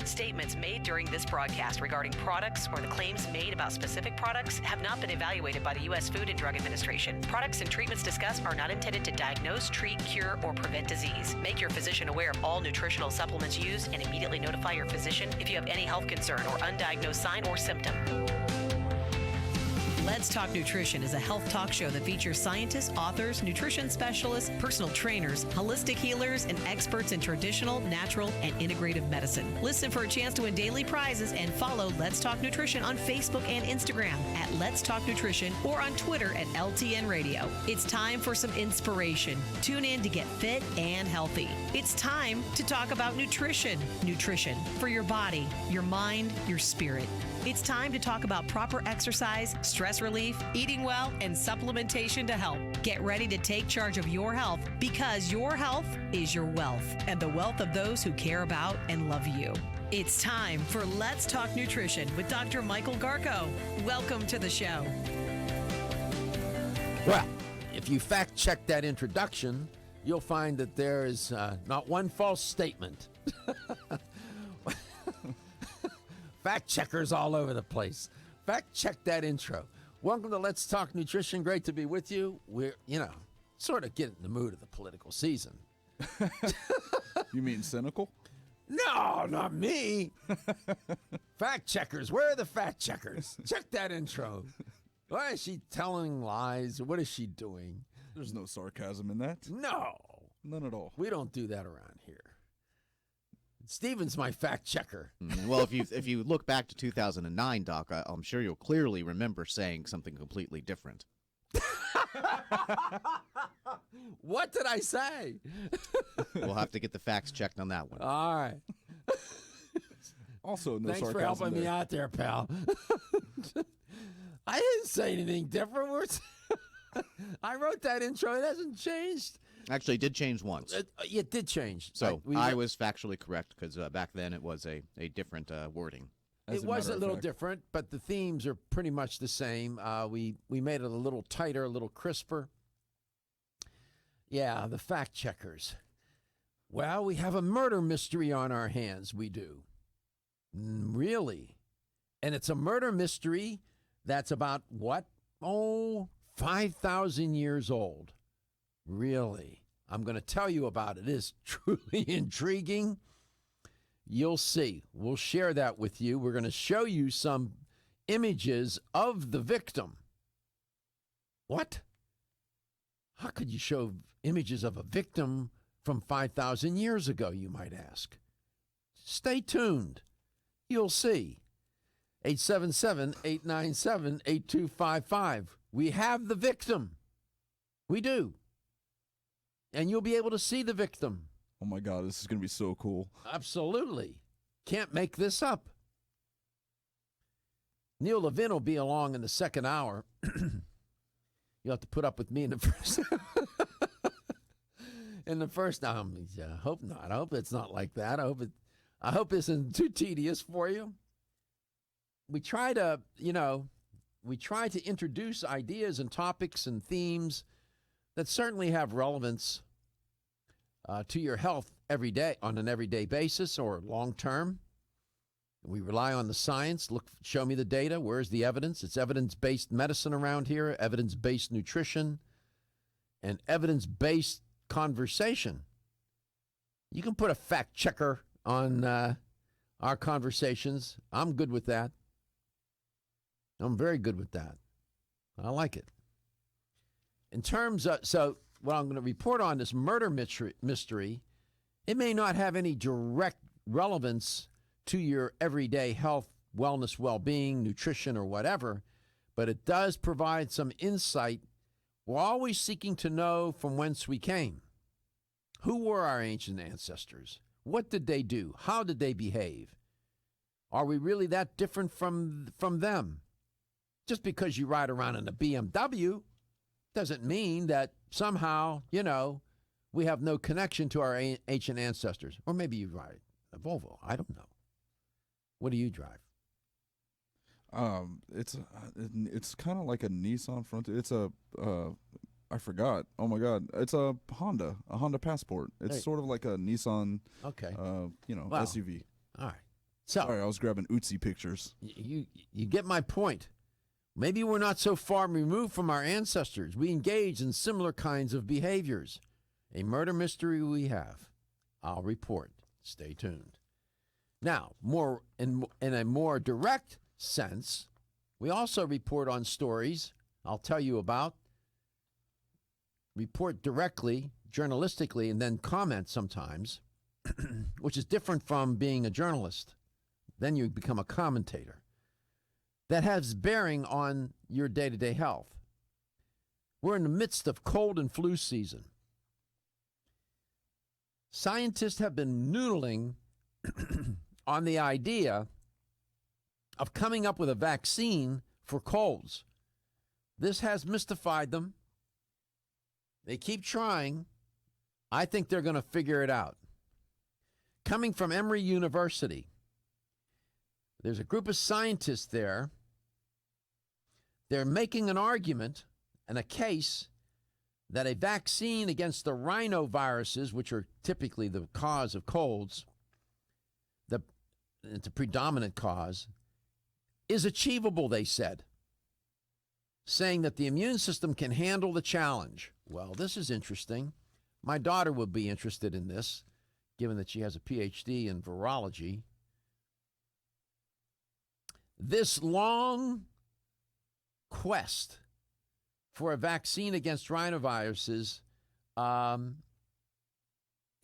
Statements made during this broadcast regarding products or the claims made about specific products have not been evaluated by the U.S. Food and Drug Administration. Products and treatments discussed are not intended to diagnose, treat, cure, or prevent disease. Make your physician aware of all nutritional supplements used and immediately notify your physician if you have any health concern or undiagnosed sign or symptom. Let's Talk Nutrition is a health talk show that features scientists, authors, nutrition specialists, personal trainers, holistic healers, and experts in traditional, natural, and integrative medicine. Listen for a chance to win daily prizes and follow Let's Talk Nutrition on Facebook and Instagram at Let's Talk Nutrition or on Twitter at LTN Radio. It's time for some inspiration. Tune in to get fit and healthy. It's time to talk about nutrition. Nutrition for your body, your mind, your spirit. It's time to talk about proper exercise, stress relief, eating well, and supplementation to help. Get ready to take charge of your health because your health is your wealth and the wealth of those who care about and love you. It's time for Let's Talk Nutrition with Dr. Michael Garko. Welcome to the show. Well, if you fact check that introduction, you'll find that there is not one false statement. Fact checkers all over the place. Fact check that intro. Welcome to Let's Talk Nutrition. Great to be with you. We're, sort of getting in the mood of the political season. You mean cynical? No, not me. Fact checkers. Where are the fact checkers? Check that intro. Why is she telling lies? What is she doing? There's no sarcasm in that. No. None at all. We don't do that around here. Steven's my fact checker. Well, if you look back to 2009, Doc, I'm sure you'll clearly remember saying something completely different. What did I say? We'll have to get the facts checked on that one. All right. Also, no Thanks sarcasm for helping there. me out there, pal. I didn't say anything different. I wrote that intro. It hasn't changed. Actually, it did change once. It did change. So I was factually correct because back then it was a different wording. It was a little different, but the themes are pretty much the same. We made it a little tighter, a little crisper. Yeah, the fact checkers. Well, we have a murder mystery on our hands. We do. Really? And it's a murder mystery that's about what? 5,000 years old. Really? I'm going to tell you about it. It is truly intriguing. You'll see. We'll share that with you. We're going to show you some images of the victim. What? How could you show images of a victim from 5,000 years ago, you might ask? Stay tuned. You'll see. 877-897-8255. We have the victim. We do. And you'll be able to see the victim. Oh, my God, this is going to be so cool. Absolutely. Can't make this up. Neil Levin will be along in the second hour. You'll have to put up with me in the first. In the first hour. I hope not. I hope it's not like that. I hope it isn't too tedious for you. We try to introduce ideas and topics and themes that certainly have relevance to your health every day, on an everyday basis or long term. We rely on the science. Show me the data. Where's the evidence? It's evidence-based medicine around here, evidence-based nutrition, and evidence-based conversation. You can put a fact checker on our conversations. I'm good with that. I'm very good with that. I like it. In terms of, so what I'm going to report on this murder mystery, it may not have any direct relevance to your everyday health, wellness, well-being, nutrition, or whatever, but it does provide some insight. We're always seeking to know from whence we came. Who were our ancient ancestors? What did they do? How did they behave? Are we really that different from them? Just because you ride around in a BMW doesn't mean that somehow, we have no connection to our ancient ancestors. Or maybe you ride a Volvo. I don't know. What do you drive? It's kind of like a Nissan Frontier. It's a I forgot. Oh my God! It's a Honda Passport. It's sort of like a Nissan. Okay. SUV. All right. So Sorry, I was grabbing Otzi pictures. you get my point. Maybe we're not so far removed from our ancestors. We engage in similar kinds of behaviors. A murder mystery we have. I'll report. Stay tuned. Now, more in a more direct sense, we also report on stories I'll tell you about, report directly, journalistically, and then comment sometimes, which is different from being a journalist. Then you become a commentator. That has bearing on your day-to-day health. We're in the midst of cold and flu season. Scientists have been noodling on the idea of coming up with a vaccine for colds. This has mystified them. They keep trying. I think they're going to figure it out. Coming from Emory University, there's a group of scientists there. They're making an argument and a case that a vaccine against the rhinoviruses, which are typically the cause of colds, it's a predominant cause, is achievable, they said, saying that the immune system can handle the challenge. Well, this is interesting. My daughter will be interested in this, given that she has a PhD in virology. This long quest for a vaccine against rhinoviruses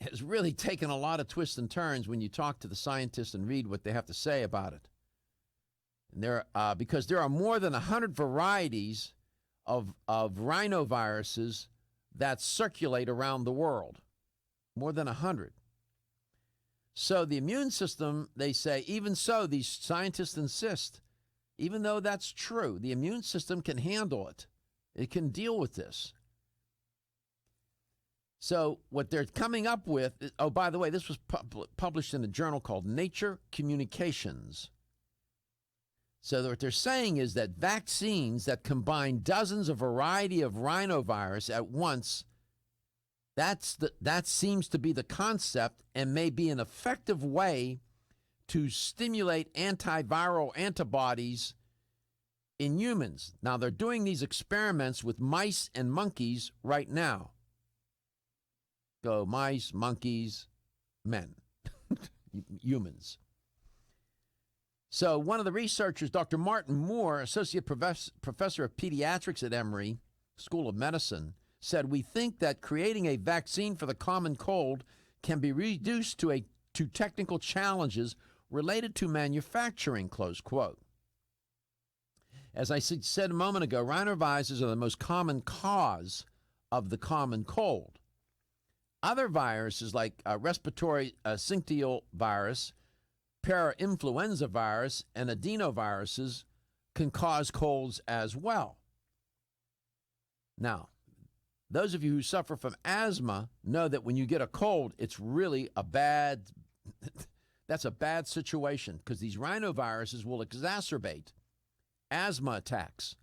has really taken a lot of twists and turns when you talk to the scientists and read what they have to say about it. And because there are more than 100 varieties of rhinoviruses that circulate around the world. More than 100. So the immune system, they say, even so, these scientists insist, even though that's true, the immune system can handle it. It can deal with this. So what they're coming up with, oh, by the way, this was published in a journal called Nature Communications. So what they're saying is that vaccines that combine dozens of variety of rhinovirus at once, that seems to be the concept and may be an effective way to stimulate antiviral antibodies in humans. Now, they're doing these experiments with mice and monkeys right now. Go mice, monkeys, men, humans. So one of the researchers, Dr. Martin Moore, Associate Professor of Pediatrics at Emory School of Medicine, said, "We think that creating a vaccine for the common cold can be reduced to technical challenges related to manufacturing," close quote. As I said a moment ago, rhinoviruses are the most common cause of the common cold. Other viruses like respiratory syncytial virus, parainfluenza virus, and adenoviruses can cause colds as well. Now, those of you who suffer from asthma know that when you get a cold, it's really that's a bad situation because these rhinoviruses will exacerbate asthma attacks.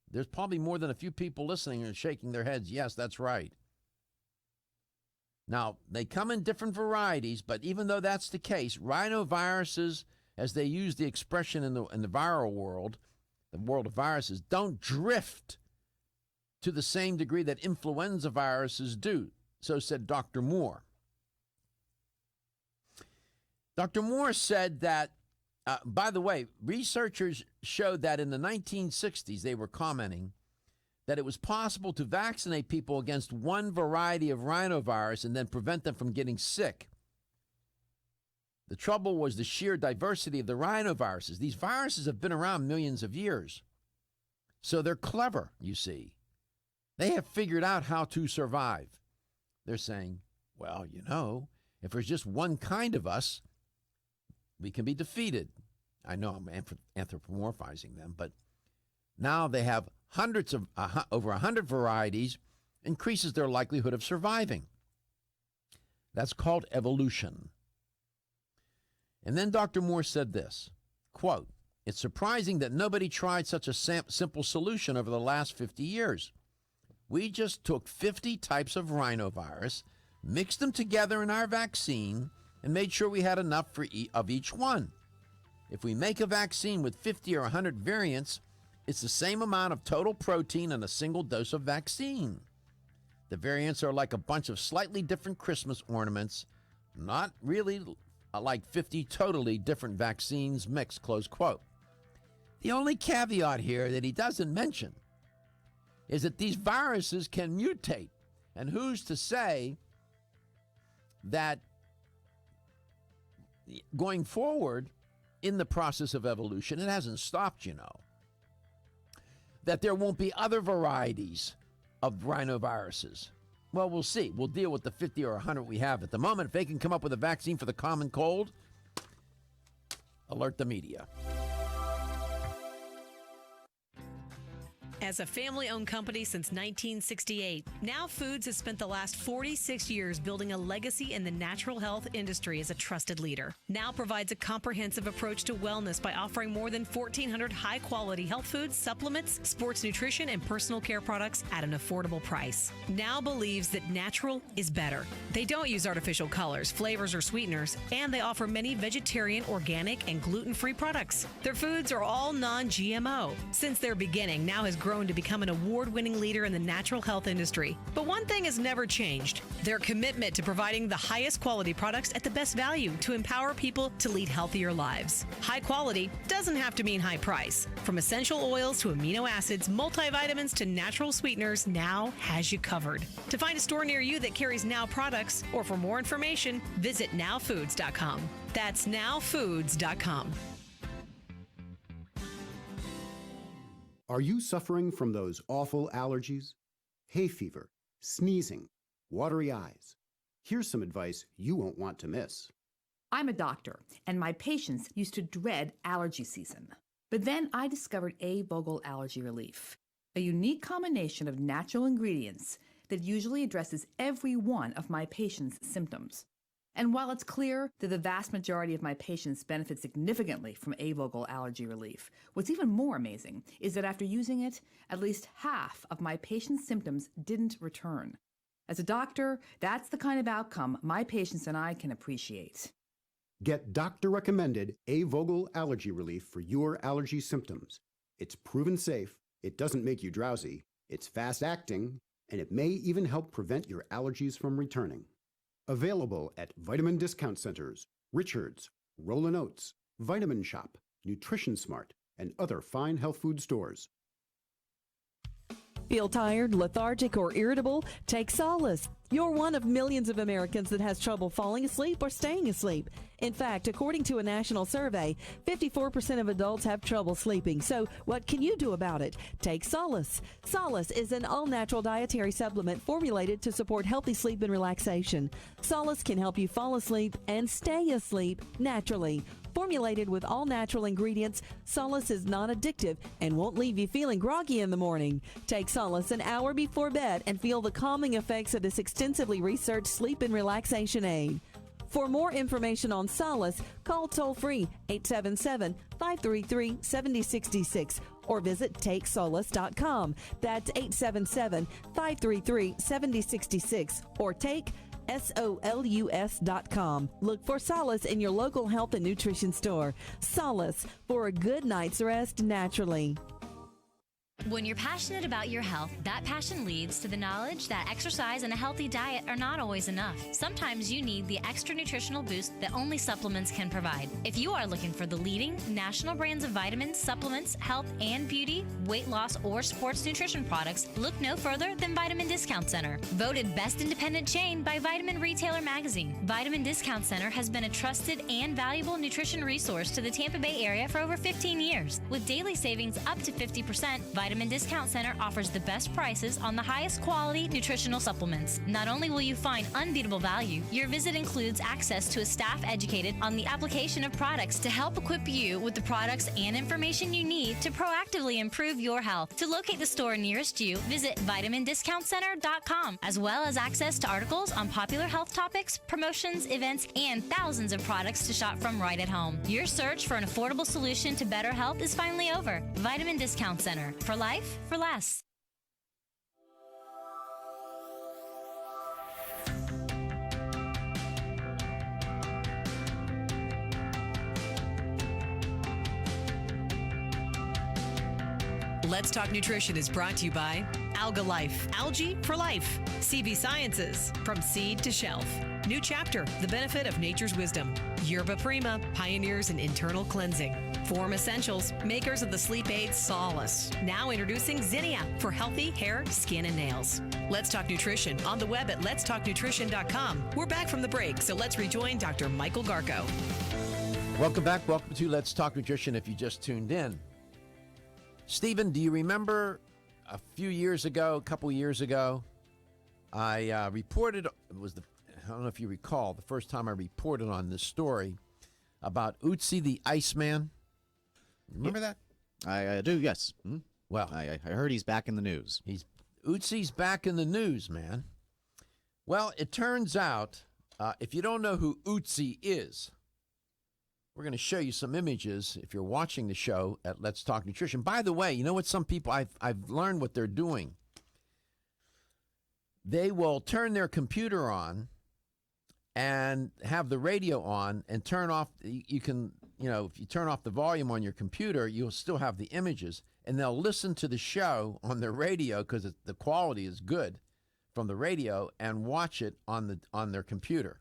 There's probably more than a few people listening and shaking their heads. Yes, that's right. Now, they come in different varieties, but even though that's the case, rhinoviruses, as they use the expression in the viral world, the world of viruses, don't drift to the same degree that influenza viruses do. So said Dr. Moore. Dr. Moore said that, by the way, researchers showed that in the 1960s, they were commenting that it was possible to vaccinate people against one variety of rhinovirus and then prevent them from getting sick. The trouble was the sheer diversity of the rhinoviruses. These viruses have been around millions of years. So they're clever, you see. They have figured out how to survive. They're saying, well, if there's just one kind of us, we can be defeated. I know I'm anthropomorphizing them, but now they have hundreds of, over 100 varieties, increases their likelihood of surviving. That's called evolution. And then Dr. Moore said this, quote, "It's surprising that nobody tried such a simple solution over the last 50 years. We just took 50 types of rhinovirus, mixed them together in our vaccine, and made sure we had enough of each one. If we make a vaccine with 50 or 100 variants, it's the same amount of total protein in a single dose of vaccine. The variants are like a bunch of slightly different Christmas ornaments, not really like 50 totally different vaccines mixed, close quote. The only caveat here that he doesn't mention is that these viruses can mutate. And who's to say that going forward in the process of evolution, it hasn't stopped, that there won't be other varieties of rhinoviruses. Well, we'll see. We'll deal with the 50 or 100 we have at the moment. If they can come up with a vaccine for the common cold, alert the media. As a family-owned company since 1968, Now Foods has spent the last 46 years building a legacy in the natural health industry as a trusted leader. Now provides a comprehensive approach to wellness by offering more than 1,400 high-quality health foods, supplements, sports nutrition, and personal care products at an affordable price. Now believes that natural is better. They don't use artificial colors, flavors, or sweeteners, and they offer many vegetarian, organic, and gluten-free products. Their foods are all non-GMO. Since their beginning, Now has grown to become an award-winning leader in the natural health industry. But one thing has never changed: their commitment to providing the highest quality products at the best value to empower people to lead healthier lives. High quality doesn't have to mean high price. From essential oils to amino acids, multivitamins to natural sweeteners, Now has you covered. To find a store near you that carries Now products, or for more information, visit nowfoods.com. That's nowfoods.com. Are you suffering from those awful allergies? Hay fever, sneezing, watery eyes. Here's some advice you won't want to miss. I'm a doctor, and my patients used to dread allergy season. But then I discovered A. Vogel Allergy Relief, a unique combination of natural ingredients that usually addresses every one of my patients' symptoms. And while it's clear that the vast majority of my patients benefit significantly from A. Vogel Allergy Relief, what's even more amazing is that after using it, at least half of my patients' symptoms didn't return. As a doctor, that's the kind of outcome my patients and I can appreciate. Get doctor-recommended A. Vogel Allergy Relief for your allergy symptoms. It's proven safe, it doesn't make you drowsy, it's fast-acting, and it may even help prevent your allergies from returning. Available at vitamin discount centers, Richards, Rollin' Oats, Vitamin Shop, Nutrition Smart, and other fine health food stores. Feel tired, lethargic, or irritable? Take solace. You're one of millions of Americans that has trouble falling asleep or staying asleep. In fact, according to a national survey, 54% of adults have trouble sleeping. So what can you do about it? Take Solace. Solace is an all-natural dietary supplement formulated to support healthy sleep and relaxation. Solace can help you fall asleep and stay asleep naturally. Formulated with all-natural ingredients, Solace is non-addictive and won't leave you feeling groggy in the morning. Take Solace an hour before bed and feel the calming effects of this extensively researched sleep and relaxation aid. For more information on Solace, call toll-free 877-533-7066 or visit TakeSolace.com. That's 877-533-7066 or take SOLUS.com. Look for Solace in your local health and nutrition store. Solace, for a good night's rest naturally. When you're passionate about your health, that passion leads to the knowledge that exercise and a healthy diet are not always enough. Sometimes you need the extra nutritional boost that only supplements can provide. If you are looking for the leading national brands of vitamins, supplements, health and beauty, weight loss, or sports nutrition products, look no further than Vitamin Discount Center. Voted best independent chain by Vitamin Retailer Magazine, Vitamin Discount Center has been a trusted and valuable nutrition resource to the Tampa Bay area for over 15 years. With daily savings up to 50%, Vitamin Discount Center offers the best prices on the highest quality nutritional supplements. Not only will you find unbeatable value, your visit includes access to a staff educated on the application of products to help equip you with the products and information you need to proactively improve your health. To locate the store nearest you, visit vitamindiscountcenter.com, as well as access to articles on popular health topics, promotions, events, and thousands of products to shop from right at home. Your search for an affordable solution to better health is finally over. Vitamin Discount Center. For life, for less. Let's Talk Nutrition is brought to you by Alga Life, Algae for Life, CV Sciences, From Seed to Shelf, New Chapter, The Benefit of Nature's Wisdom, Yerba Prima, Pioneers in Internal Cleansing, Form Essentials, makers of the sleep aid Solace. Now introducing Zinnia for healthy hair, skin, and nails. Let's Talk Nutrition on the web at letstalknutrition.com. We're back from the break, so let's rejoin Dr. Michael Garko. Welcome back. Welcome to Let's Talk Nutrition if you just tuned in. Stephen, do you remember a couple years ago, I reported, I don't know if you recall, the first time I reported on this story about Otzi the Iceman. Remember that? I do, yes. Well, I heard he's back in the news. Otzi's back in the news, man. Well, it turns out, if you don't know who Otzi is, we're going to show you some images if you're watching the show at Let's Talk Nutrition. By the way, you know what some people, I've learned what they're doing. They will turn their computer on and have the radio on and turn off, you can, if you turn off the volume on your computer, you'll still have the images, and they'll listen to the show on their radio because the quality is good from the radio and watch it on their computer.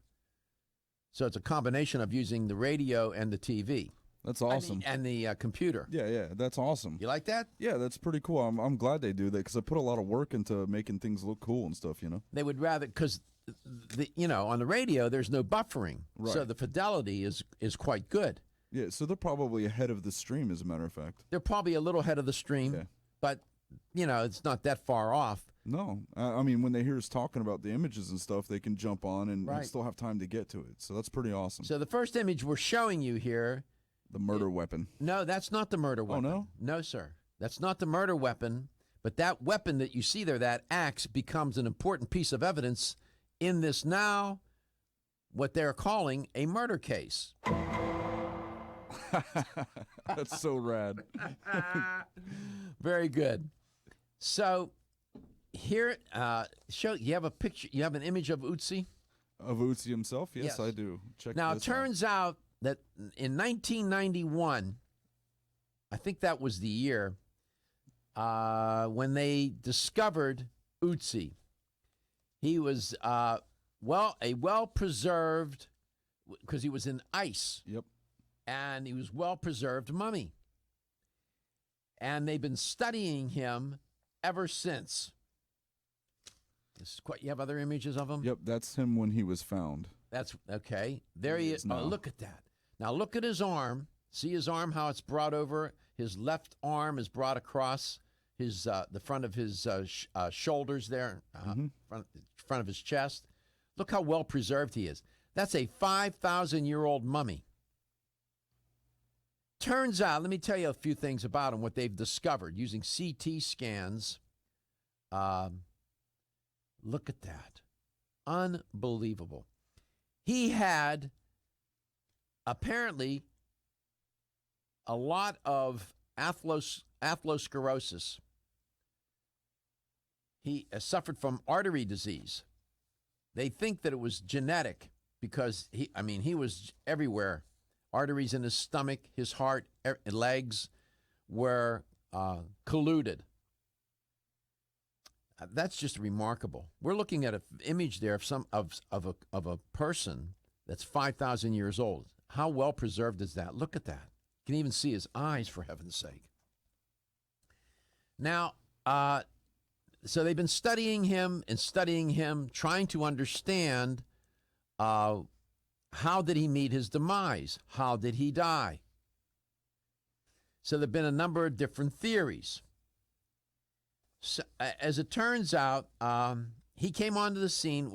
So it's a combination of using the radio and the TV. That's awesome. And the computer. Yeah, that's awesome. You like that? Yeah, that's pretty cool. I'm glad they do that because I put a lot of work into making things look cool and stuff, They would rather, because, on the radio, there's no buffering. Right. So the fidelity is quite good. Yeah, so they're probably ahead of the stream, as a matter of fact. They're probably a little ahead of the stream, Yeah. but, it's not that far off. No, I mean, when they hear us talking about the images and stuff, they can jump on and Right. still have time to get to it. So that's pretty awesome. So the first image we're showing you here. The murder weapon. No, that's not the murder weapon. no? No, sir. That's not the murder weapon. But that weapon that you see there, that axe, becomes an important piece of evidence in this now, what they're calling a murder case. That's so rad. Very good. So here, you have a picture, you have an image of Otzi? Of Otzi himself? Yes, Yes. I do. Check Now, it this out. turns out that in 1991, I think that was the year, when they discovered Otzi. He was, a well-preserved, because he was in ice. Yep. And he was well-preserved mummy. And they've been studying him ever since. You have other images of him? Yep, that's him when he was found. That's okay. There he is. now. Oh, look at that. Now look at his arm. See his arm, how it's brought over? His left arm is brought across his the front of his shoulders there, front of his chest. Look how well preserved he is. That's a 5,000-year-old mummy. Turns out, let me tell you a few things about him, what they've discovered using CT scans. Look at that. Unbelievable. He had apparently a lot of atherosclerosis. He suffered from artery disease. They think that it was genetic because he was everywhere. Arteries in his stomach, his heart, legs were colluded. That's just remarkable. We're looking at an image there of a person that's 5,000 years old. How well preserved is that? Look at that. You can even see his eyes, for heaven's sake. Now, so they've been studying him, trying to understand how did he meet his demise? How did he die? So there have been a number of different theories. So, as it turns out, he came onto the scene,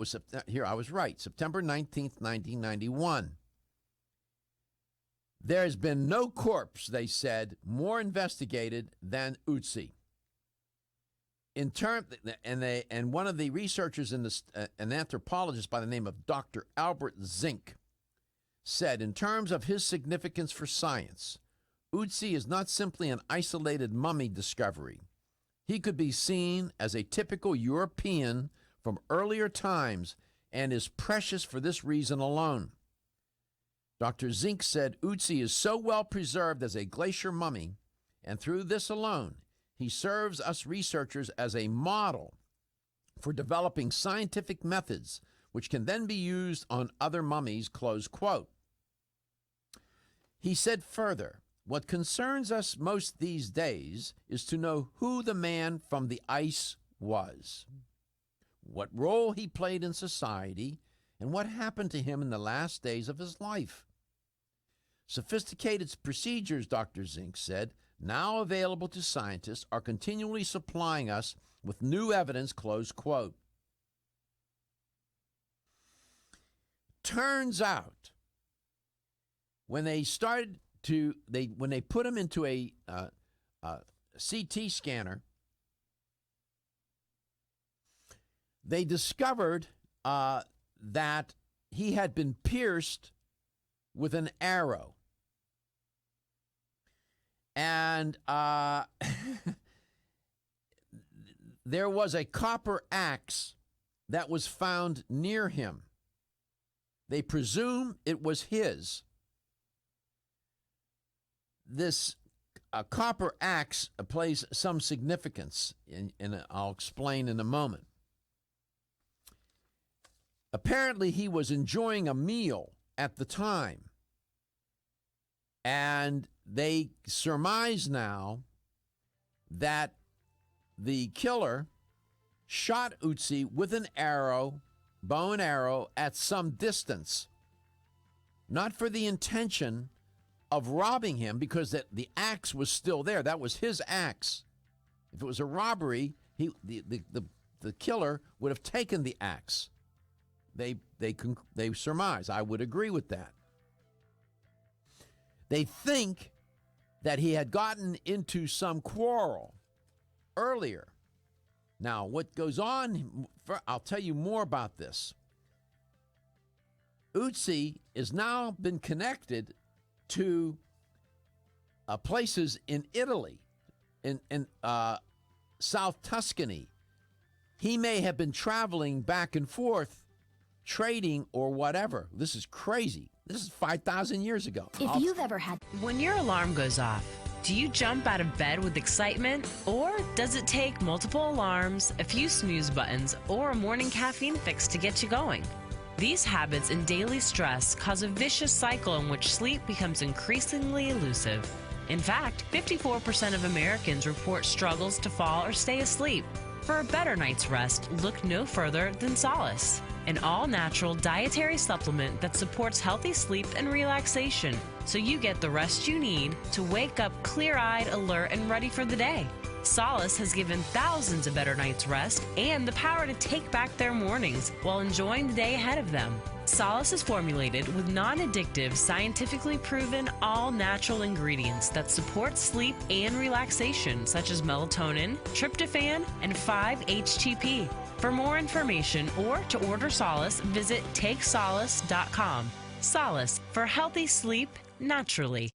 I was right, September 19th, 1991. There has been no corpse, they said, more investigated than Otzi. And one of the researchers an anthropologist by the name of Dr. Albert Zink, said, in terms of his significance for science, Otzi is not simply an isolated mummy discovery. He could be seen as a typical European from earlier times and is precious for this reason alone. Dr. Zink said Otzi is so well preserved as a glacier mummy, and through this alone, He serves us researchers as a model for developing scientific methods which can then be used on other mummies, close quote. He said further, what concerns us most these days is to know who the man from the ice was, what role he played in society, and what happened to him in the last days of his life. Sophisticated procedures, Dr. Zink said, now available to scientists, are continually supplying us with new evidence, close quote. Turns out, when they put him into a CT scanner, they discovered that he had been pierced with an arrow. And there was a copper axe that was found near him. They presume it was his. This copper axe plays some significance, and I'll explain in a moment. Apparently, he was enjoying a meal at the time, and they surmise now that the killer shot Otzi with an arrow, bow and arrow, at some distance, not for the intention of robbing him, because the axe was still there. That was his axe. If it was a robbery, the killer would have taken the axe. They surmise. I would agree with that. They think that he had gotten into some quarrel earlier. Now, what goes on, I'll tell you more about this. Otzi has now been connected to places in Italy, in South Tuscany. He may have been traveling back and forth, trading or whatever. This is crazy. This is 5,000 years ago. If you've ever had... When your alarm goes off, do you jump out of bed with excitement? Or does it take multiple alarms, a few snooze buttons, or a morning caffeine fix to get you going? These habits and daily stress cause a vicious cycle in which sleep becomes increasingly elusive. In fact, 54% of Americans report struggles to fall or stay asleep. For a better night's rest, look no further than Solace, an all-natural dietary supplement that supports healthy sleep and relaxation, so you get the rest you need to wake up clear-eyed, alert, and ready for the day. Solace has given thousands a better night's rest and the power to take back their mornings while enjoying the day ahead of them. Solace is formulated with non-addictive, scientifically proven, all-natural ingredients that support sleep and relaxation, such as melatonin, tryptophan, and 5-HTP. For more information or to order Solace, visit takesolace.com. Solace for healthy sleep naturally.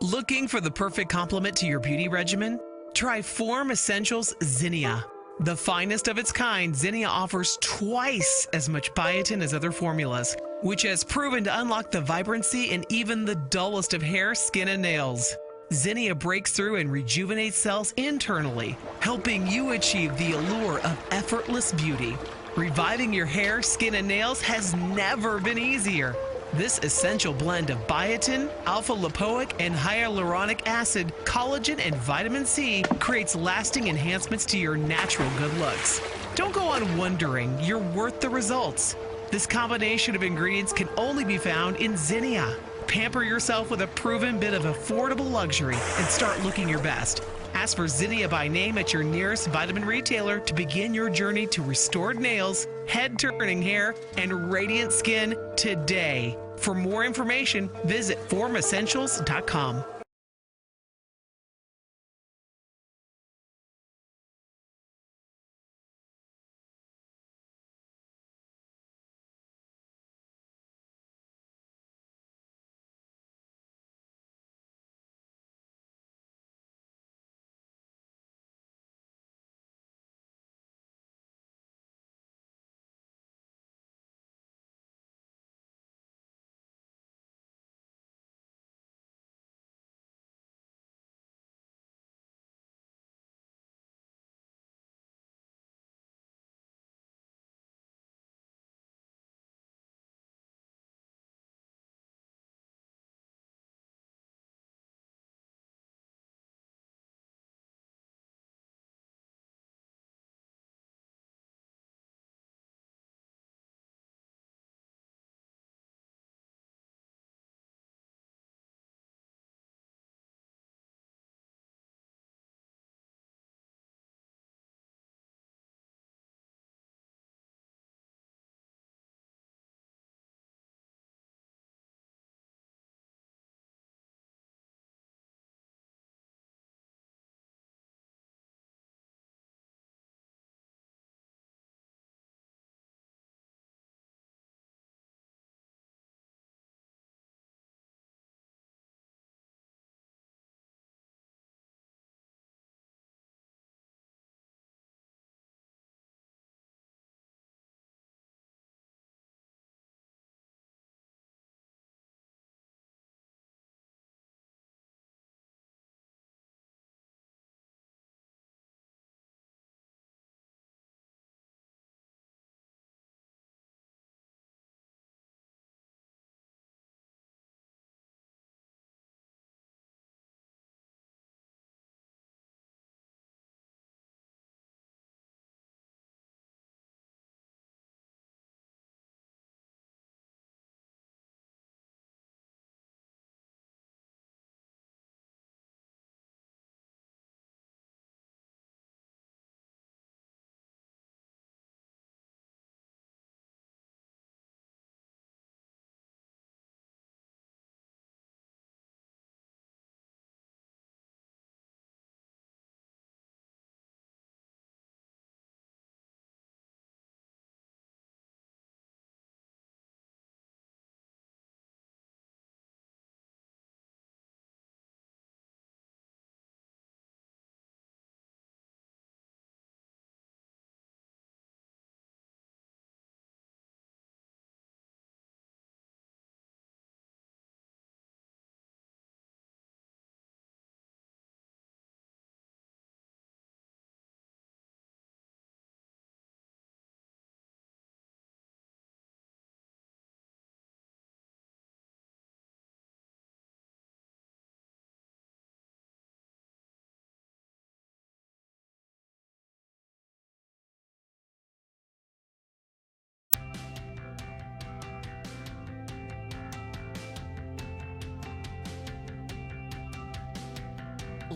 Looking for the perfect complement to your beauty regimen? Try Form Essentials Zinnia. The finest of its kind, Zinnia offers twice as much biotin as other formulas, which has proven to unlock the vibrancy in even the dullest of hair, skin, and nails. Zinnia breaks through and rejuvenates cells internally, helping you achieve the allure of effortless beauty. Reviving your hair, skin, and nails has never been easier. This essential blend of biotin, alpha-lipoic, and hyaluronic acid, collagen, and vitamin C creates lasting enhancements to your natural good looks. Don't go on wondering, you're worth the results. This combination of ingredients can only be found in Zinnia. Pamper yourself with a proven bit of affordable luxury and start looking your best. Ask for Zinnia by name at your nearest vitamin retailer to begin your journey to restored nails, head-turning hair, and radiant skin today. For more information, visit formessentials.com.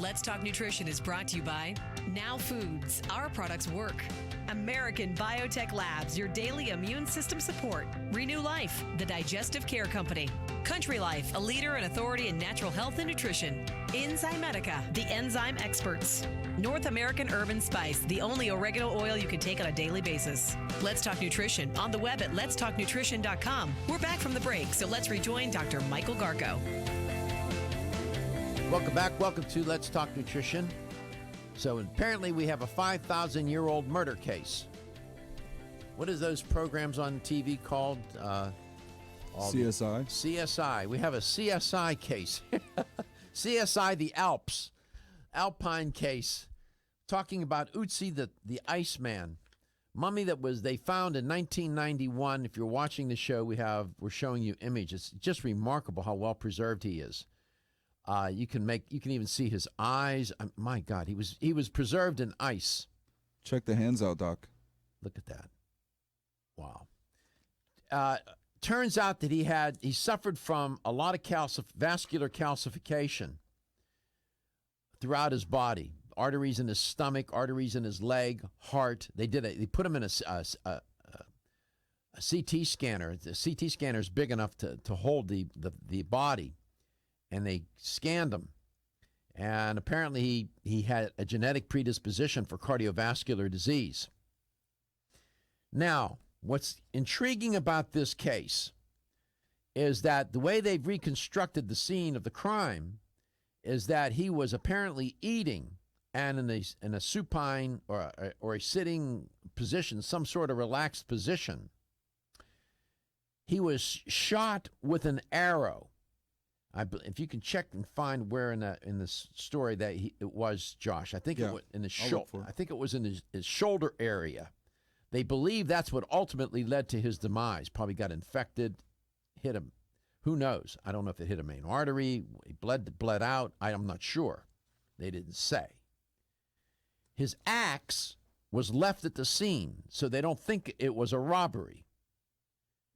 Let's Talk Nutrition is brought to you by Now Foods. Our products work. American Biotech Labs, your daily immune system support. Renew Life, the digestive care company. Country Life, a leader and authority in natural health and nutrition. Enzymedica, the enzyme experts. North American Urban Spice, the only oregano oil you can take on a daily basis. Let's Talk Nutrition on the web at letstalknutrition.com. We're back from the break, so let's rejoin Dr. Michael Garko. Welcome back. Welcome to Let's Talk Nutrition. So apparently we have a 5,000-year-old murder case. What is those programs on TV called? CSI. CSI. We have a CSI case. CSI, the ALPS, Alpine case, talking about Otzi, the Iceman, mummy that they found in 1991. If you're watching the show, we're showing you images. It's just remarkable how well preserved he is. You can even see his eyes. My God, he was preserved in ice. Check the hands out, Doc. Look at that. Wow. Turns out that he suffered from a lot of vascular calcification throughout his body. Arteries in his stomach, arteries in his leg, heart. They put him in a CT scanner. The CT scanner is big enough to hold the body. And they scanned him. And apparently he had a genetic predisposition for cardiovascular disease. Now, what's intriguing about this case is that the way they've reconstructed the scene of the crime is that he was apparently eating and in a supine or a sitting position, some sort of relaxed position. He was shot with an arrow. If you can check and find where in this story that it was, Josh, I think it was in his shoulder. I think it was in his shoulder area. They believe that's what ultimately led to his demise. Probably got infected, hit him. Who knows? I don't know if it hit a main artery. He bled out. I'm not sure. They didn't say. His axe was left at the scene, so they don't think it was a robbery.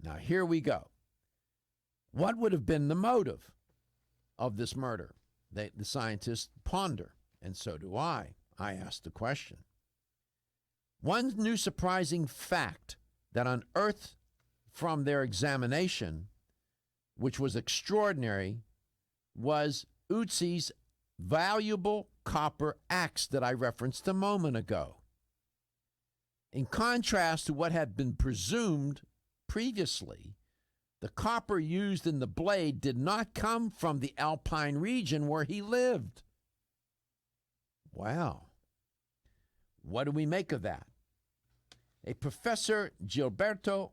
Now here we go. What would have been the motive of this murder? The scientists ponder, and so do I. I ask the question. One new surprising fact that unearthed from their examination, which was extraordinary, was Otzi's valuable copper axe that I referenced a moment ago. In contrast to what had been presumed previously, the copper used in the blade did not come from the Alpine region where he lived. Wow. What do we make of that? A Professor Gilberto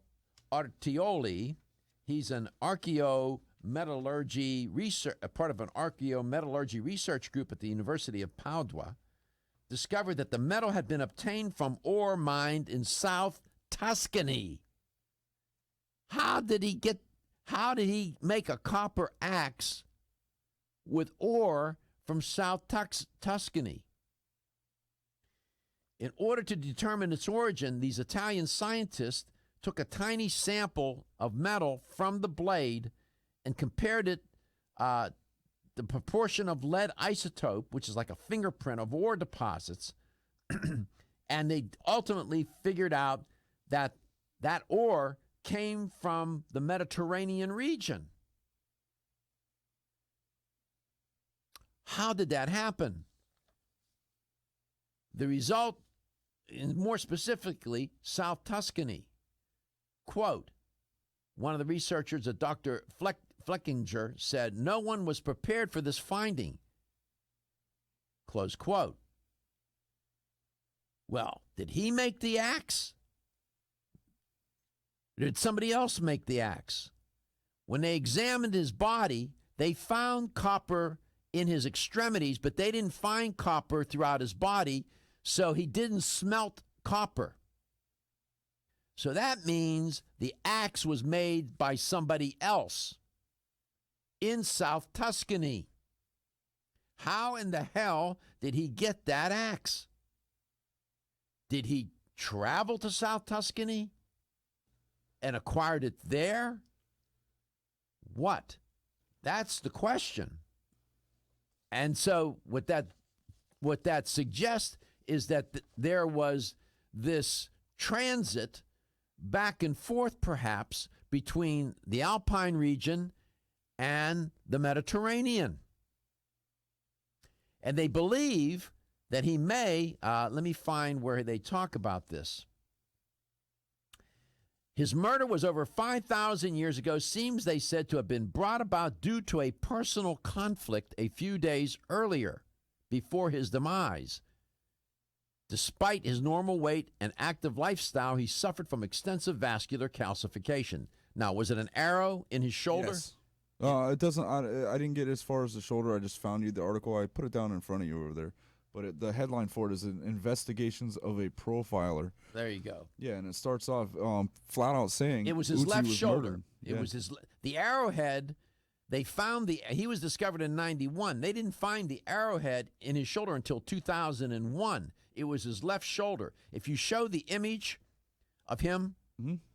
Artioli, he's an archaeometallurgy research, part of an archaeometallurgy research group at the University of Padua, discovered that the metal had been obtained from ore mined in South Tuscany. How did he make a copper axe with ore from South Tuscany? In order to determine its origin, these Italian scientists took a tiny sample of metal from the blade and compared it, the proportion of lead isotope, which is like a fingerprint of ore deposits, and they ultimately figured out that that ore came from the Mediterranean region. How did that happen? The result, more specifically, South Tuscany. Quote, one of the researchers, a Dr. Fleckinger, said, "No one was prepared for this finding." Close quote. Well, did he make the axe? Did somebody else make the axe? When they examined his body, they found copper in his extremities, but they didn't find copper throughout his body, so he didn't smelt copper. So that means the axe was made by somebody else in South Tuscany. How in the hell did he get that axe? Did he travel to South Tuscany and acquired it there? What? That's the question. And so what that what that suggests is that there was this transit back and forth, perhaps, between the Alpine region and the Mediterranean. And they believe that he may, let me find where they talk about this. His murder was over 5,000 years ago, seems, they said, to have been brought about due to a personal conflict a few days earlier, before his demise. Despite his normal weight and active lifestyle, he suffered from extensive vascular calcification. Now, was it an arrow in his shoulder? Yes. It doesn't. I didn't get as far as the shoulder. I just found you the article. I put it down in front of you over there. But the headline for it is Investigations of a Profiler. There you go. Yeah, and it starts off flat out saying it was his Otzi left was shoulder. murdered. It was the arrowhead. They found he was discovered in 91. They didn't find the arrowhead in his shoulder until 2001. It was his left shoulder. If you show the image of him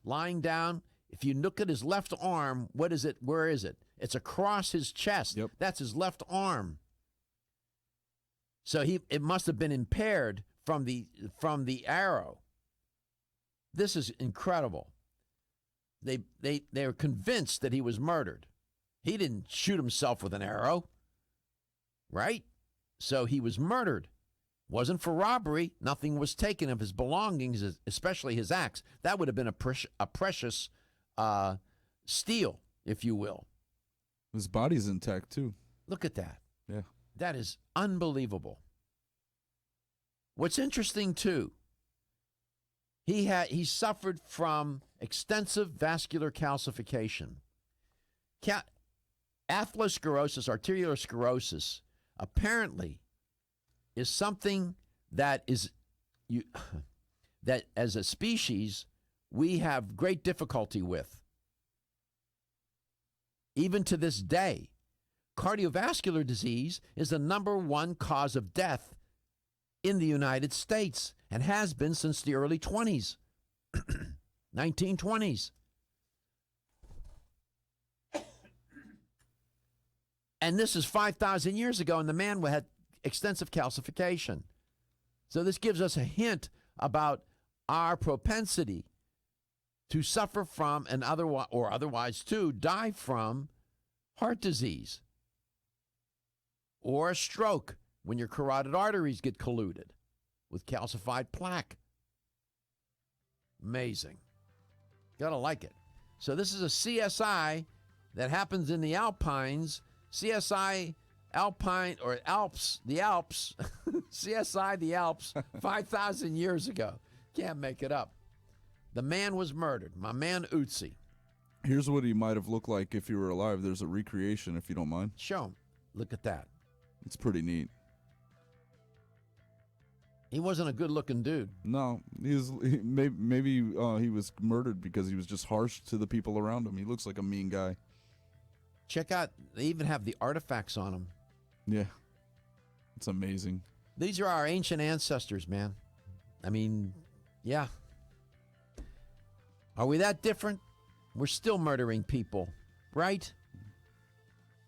lying down, if you look at his left arm, what is it? Where is it? It's across his chest. Yep. That's his left arm. So it must have been impaired from the arrow. This is incredible. They are convinced that he was murdered. He didn't shoot himself with an arrow, right? So he was murdered. Wasn't for robbery. Nothing was taken of his belongings, especially his axe. That would have been a precious steal, if you will. His body's intact too. Look at that. Yeah. That is unbelievable. What's interesting too, he suffered from extensive vascular calcification. Atherosclerosis, arterial sclerosis, apparently is something that that as a species we have great difficulty with. Even to this day, cardiovascular disease is the #1 cause of death in the United States and has been since the early 20s, 1920s. And this is 5,000 years ago, and the man had extensive calcification. So this gives us a hint about our propensity to suffer from and otherwise too die from heart disease or a stroke when your carotid arteries get colluded with calcified plaque. Amazing. Gotta like it. So this is a CSI that happens in the Alpines. CSI Alpine or ALPS, the ALPS, CSI the ALPS, 5,000 years ago. Can't make it up. The man was murdered. My man Otzi. Here's what he might have looked like if he were alive. There's a recreation, if you don't mind. Show him. Look at that. It's pretty neat. He wasn't a good-looking dude. No, maybe he was murdered because he was just harsh to the people around him. He looks like a mean guy. Check out, they even have the artifacts on him. Yeah, it's amazing. These are our ancient ancestors, man. I mean, yeah. Are we that different? We're still murdering people, right?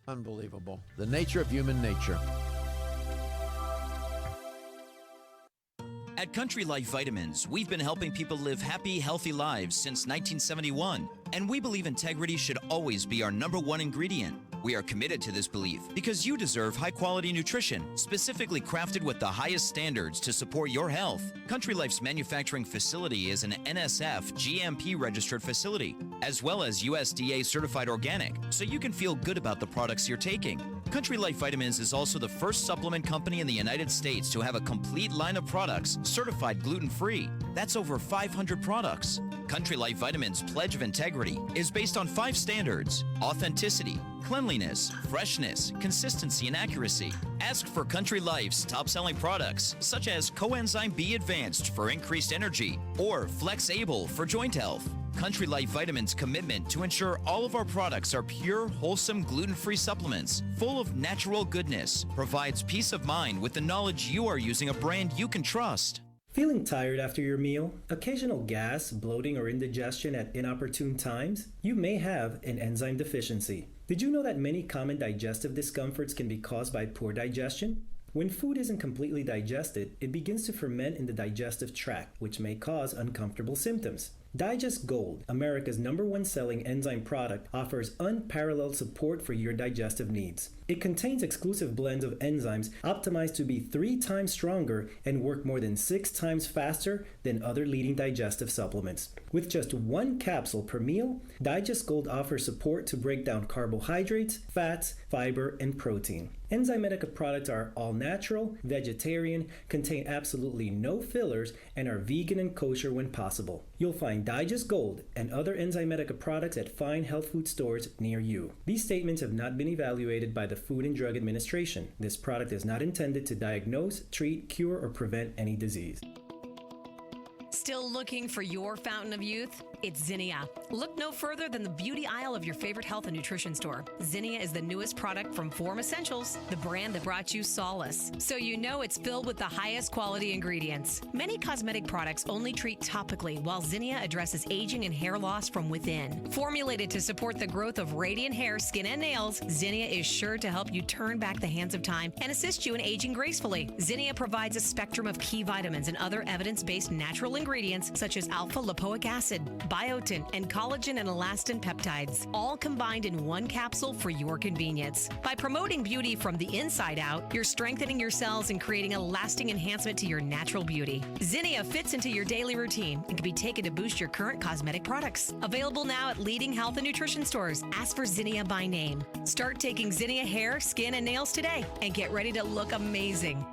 Unbelievable. The nature of human nature. At Country Life Vitamins, we've been helping people live happy, healthy lives since 1971, and we believe integrity should always be our #1 ingredient. We are committed to this belief because you deserve high-quality nutrition, specifically crafted with the highest standards to support your health. Country Life's manufacturing facility is an NSF GMP-registered facility, as well as USDA certified organic, so you can feel good about the products you're taking. Country Life Vitamins is also the first supplement company in the United States to have a complete line of products certified gluten-free. That's over 500 products. Country Life Vitamins' pledge of integrity is based on 5 standards: authenticity, cleanliness, freshness, consistency, and accuracy. Ask for Country Life's top-selling products, such as Coenzyme B Advanced for increased energy or Flex Able for joint health. Country Life Vitamins' commitment to ensure all of our products are pure, wholesome, gluten-free supplements full of natural goodness provides peace of mind with the knowledge you are using a brand you can trust. Feeling tired after your meal? Occasional gas, bloating, or indigestion at inopportune times? You may have an enzyme deficiency. Did you know that many common digestive discomforts can be caused by poor digestion? When food isn't completely digested, it begins to ferment in the digestive tract, which may cause uncomfortable symptoms. Digest Gold, America's #1 selling enzyme product, offers unparalleled support for your digestive needs. It contains exclusive blends of enzymes optimized to be 3 times stronger and work more than 6 times faster than other leading digestive supplements. With just 1 capsule per meal, Digest Gold offers support to break down carbohydrates, fats, fiber, and protein. Enzymedica products are all natural, vegetarian, contain absolutely no fillers, and are vegan and kosher when possible. You'll find Digest Gold and other Enzymedica products at fine health food stores near you. These statements have not been evaluated by the Food and Drug Administration. This product is not intended to diagnose, treat, cure, or prevent any disease. Still looking for your fountain of youth? It's Zinnia. Look no further than the beauty aisle of your favorite health and nutrition store. Zinnia is the newest product from Form Essentials, the brand that brought you solace. So you know it's filled with the highest quality ingredients. Many cosmetic products only treat topically, while Zinnia addresses aging and hair loss from within. Formulated to support the growth of radiant hair, skin, and nails, Zinnia is sure to help you turn back the hands of time and assist you in aging gracefully. Zinnia provides a spectrum of key vitamins and other evidence-based natural ingredients such as alpha-lipoic acid, biotin, and collagen and elastin peptides, all combined in one capsule for your convenience. By promoting beauty from the inside out, you're strengthening your cells and creating a lasting enhancement to your natural beauty. Zinnia fits into your daily routine and can be taken to boost your current cosmetic products. Available now at leading health and nutrition stores. Ask for Zinnia by name. Start taking Zinnia hair, skin, and nails today and get ready to look amazing.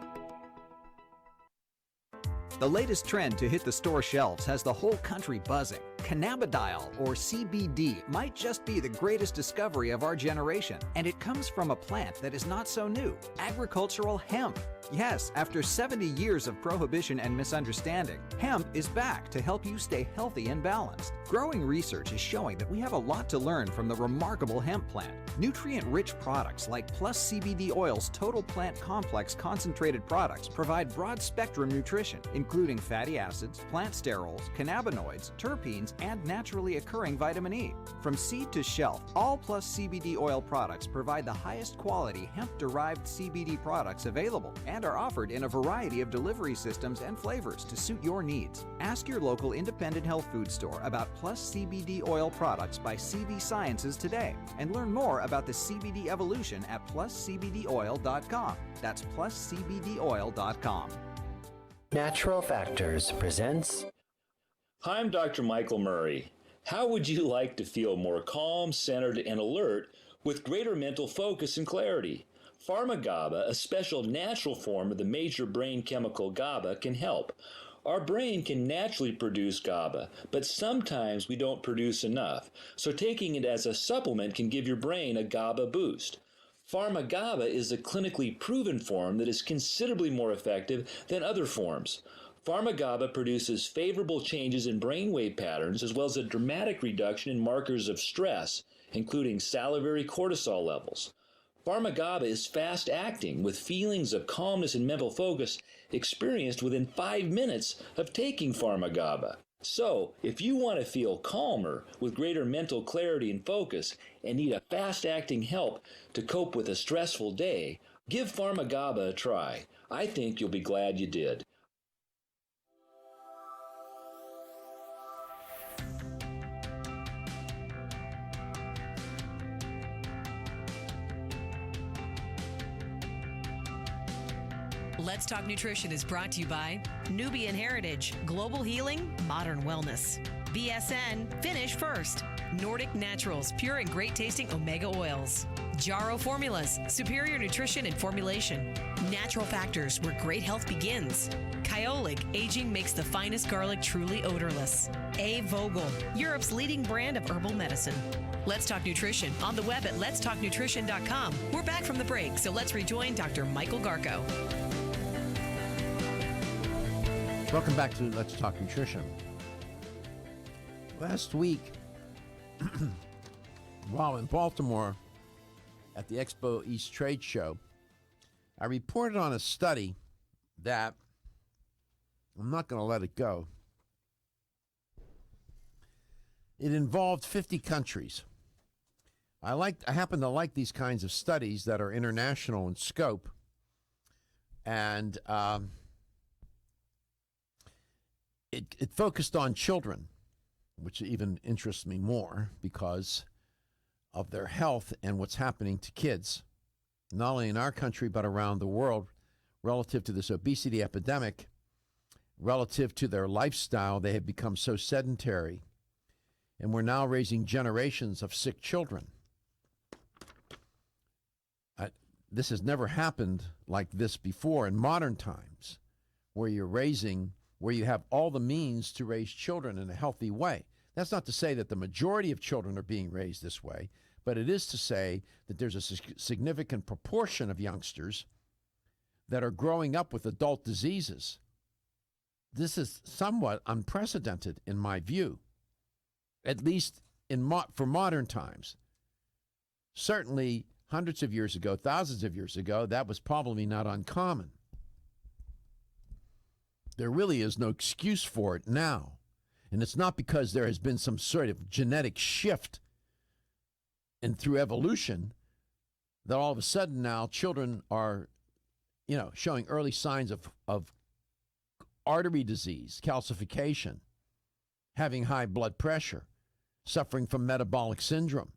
The latest trend to hit the store shelves has the whole country buzzing. Cannabidiol, or CBD, might just be the greatest discovery of our generation, and it comes from a plant that is not so new, agricultural hemp. Yes, after 70 years of prohibition and misunderstanding, hemp is back to help you stay healthy and balanced. Growing research is showing that we have a lot to learn from the remarkable hemp plant. Nutrient-rich products like Plus CBD Oil's Total Plant Complex concentrated products provide broad-spectrum nutrition, including fatty acids, plant sterols, cannabinoids, terpenes, and naturally occurring vitamin E. From seed to shelf, all Plus CBD Oil products provide the highest quality hemp-derived CBD products available and are offered in a variety of delivery systems and flavors to suit your needs. Ask your local independent health food store about Plus CBD Oil products by CV Sciences today and learn more about the CBD evolution at pluscbdoil.com. That's pluscbdoil.com. Natural Factors presents. Hi, I'm Dr. Michael Murray. How would you like to feel more calm, centered, and alert with greater mental focus and clarity? Pharma-GABA, a special natural form of the major brain chemical GABA, can help. Our brain can naturally produce GABA, but sometimes we don't produce enough, so taking it as a supplement can give your brain a GABA boost. Pharma-GABA is a clinically proven form that is considerably more effective than other forms. Pharma-GABA produces favorable changes in brainwave patterns as well as a dramatic reduction in markers of stress, including salivary cortisol levels. Pharma-GABA is fast-acting, with feelings of calmness and mental focus experienced within 5 minutes of taking Pharma-GABA. So, if you want to feel calmer with greater mental clarity and focus and need a fast-acting help to cope with a stressful day, give Pharma-GABA a try. I think you'll be glad you did. Let's Talk Nutrition is brought to you by Nubian Heritage, Global Healing, Modern Wellness. BSN, Finish First. Nordic Naturals, pure and great tasting omega oils. Jarrow Formulas, superior nutrition and formulation. Natural Factors, where great health begins. Kyolic, aging makes the finest garlic truly odorless. A. Vogel, Europe's leading brand of herbal medicine. Let's Talk Nutrition on the web at letstalknutrition.com. We're back from the break, so let's rejoin Dr. Michael Garko. Welcome back to Let's Talk Nutrition. Last week, while in Baltimore at the Expo East Trade Show, I reported on a study that I'm not going to let it go. It involved 50 countries. I happen to like these kinds of studies that are international in scope. And it focused on children, which even interests me more because of their health and what's happening to kids, not only in our country but around the world, relative to this obesity epidemic, relative to their lifestyle. They have become so sedentary, and we're now raising generations of sick children. This has never happened like this before in modern times, where you have all the means to raise children in a healthy way. That's not to say that the majority of children are being raised this way, but it is to say that there's a significant proportion of youngsters that are growing up with adult diseases. This is somewhat unprecedented in my view, at least for modern times. Certainly, hundreds of years ago, thousands of years ago, that was probably not uncommon. There really is no excuse for it now. And it's not because there has been some sort of genetic shift and through evolution that all of a sudden now children are, showing early signs of artery disease, calcification, having high blood pressure, suffering from metabolic syndrome.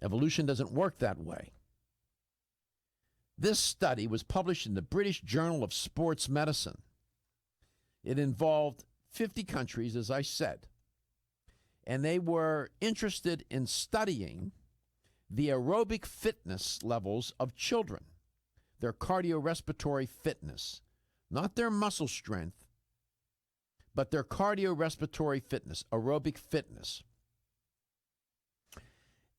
Evolution doesn't work that way. This study was published in the British Journal of Sports Medicine. It involved 50 countries, as I said, and they were interested in studying the aerobic fitness levels of children, their cardiorespiratory fitness, not their muscle strength, but their cardiorespiratory fitness, aerobic fitness.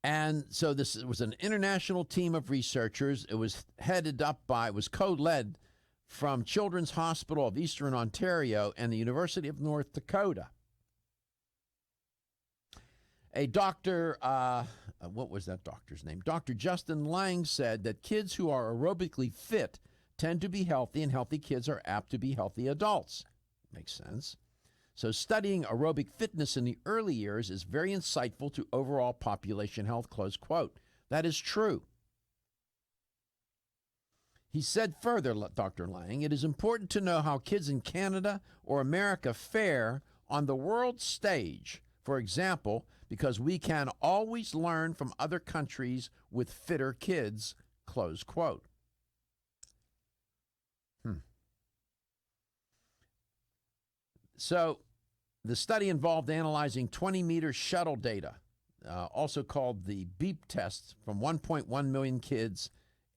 And so this was an international team of researchers. It was co-led from Children's Hospital of Eastern Ontario and the University of North Dakota. A doctor, what was that doctor's name? Dr. Justin Lang said that kids who are aerobically fit tend to be healthy, and healthy kids are apt to be healthy adults. Makes sense. So studying aerobic fitness in the early years is very insightful to overall population health, close quote. That is true. He said further, Dr. Lang, it is important to know how kids in Canada or America fare on the world stage, for example, because we can always learn from other countries with fitter kids, close quote. So the study involved analyzing 20-meter shuttle data, also called the BEEP test, from 1.1 million kids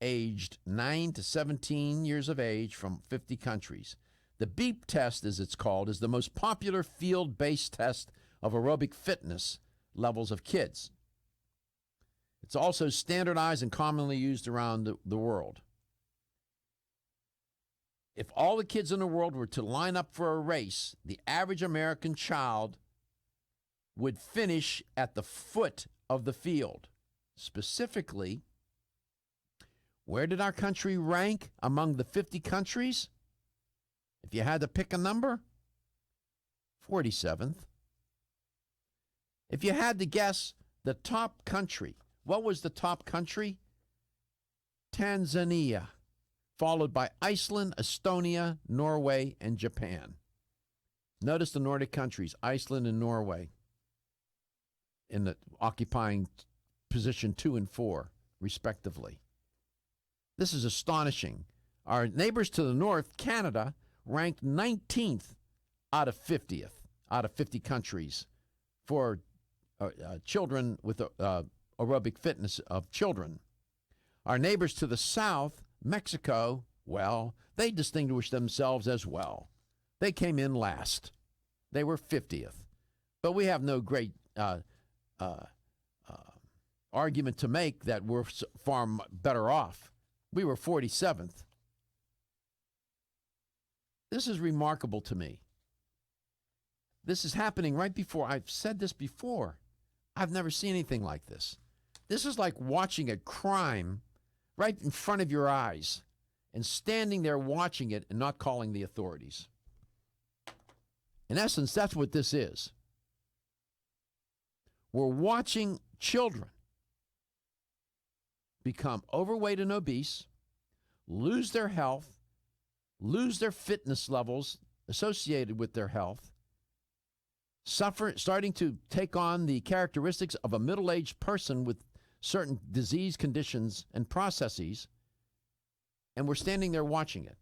aged 9 to 17 years of age from 50 countries. The BEEP test, as it's called, is the most popular field-based test of aerobic fitness levels of kids. It's also standardized and commonly used around the world. If all the kids in the world were to line up for a race, the average American child would finish at the foot of the field. Specifically, where did our country rank among the 50 countries? If you had to pick a number, 47th. If you had to guess the top country, what was the top country? Tanzania, followed by Iceland, Estonia, Norway, and Japan. Notice the Nordic countries, Iceland and Norway, in the occupying position 2 and 4, respectively. This is astonishing. Our neighbors to the north, Canada, ranked 19th out of 50 countries for children with aerobic fitness of children. Our neighbors to the south, Mexico, well, they distinguished themselves as well. They came in last. They were 50th. But we have no great argument to make that we're far better off. We were 47th. This is remarkable to me. This is happening right before. I've said this before. I've never seen anything like this. This is like watching a crime right in front of your eyes and standing there watching it and not calling the authorities. In essence, that's what this is. We're watching children become overweight and obese, lose their health, lose their fitness levels associated with their health, starting to take on the characteristics of a middle-aged person with certain disease conditions and processes, and we're standing there watching it.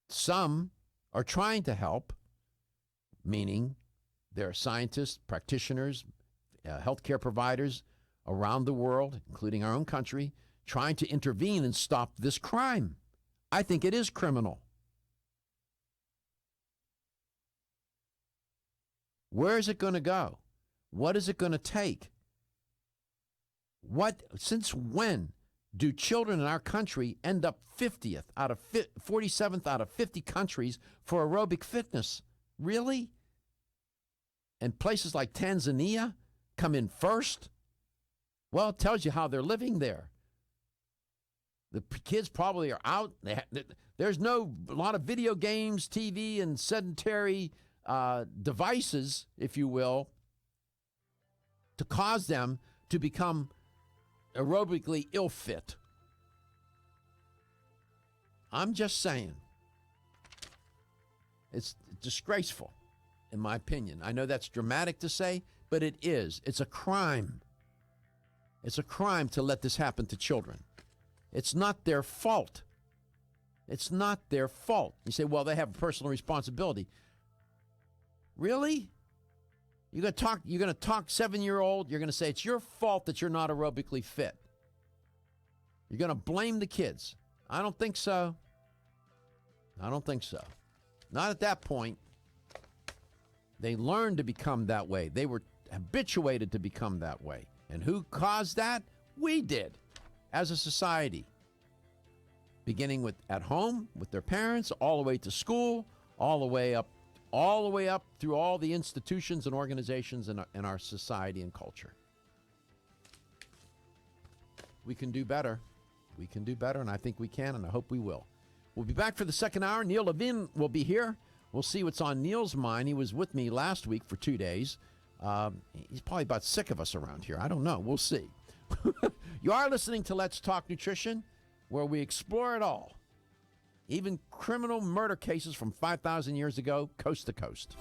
Some are trying to help, meaning there are scientists, practitioners, healthcare providers around the world, including our own country, trying to intervene and stop this crime. I think it is criminal. Where is it going to go? What is it going to take? Since when do children in our country end up 47th out of 50 countries for aerobic fitness? Really? And places like Tanzania come in first? Well, it tells you how they're living there. The kids probably are out. There's a lot of video games, TV, and sedentary devices, if you will, to cause them to become aerobically ill-fit. I'm just saying. It's disgraceful, in my opinion. I know that's dramatic to say, but it is. It's a crime. It's a crime to let this happen to children. It's not their fault. It's not their fault. You say, well, they have personal responsibility. Really? You're going to talk 7-year-old, you're going to say it's your fault that you're not aerobically fit. You're going to blame the kids. I don't think so. I don't think so. Not at that point. They learned to become that way. They were habituated to become that way. And who caused that? We did, as a society. Beginning with at home, with their parents, all the way to school, all the way up through all the institutions and organizations in our society and culture. We can do better. We can do better, and I think we can, and I hope we will. We'll be back for the second hour. Neil Levin will be here. We'll see what's on Neil's mind. He was with me last week for 2 days. He's probably about sick of us around here. I don't know. We'll see. You are listening to Let's Talk Nutrition, where we explore it all. Even criminal murder cases from 5,000 years ago, coast to coast.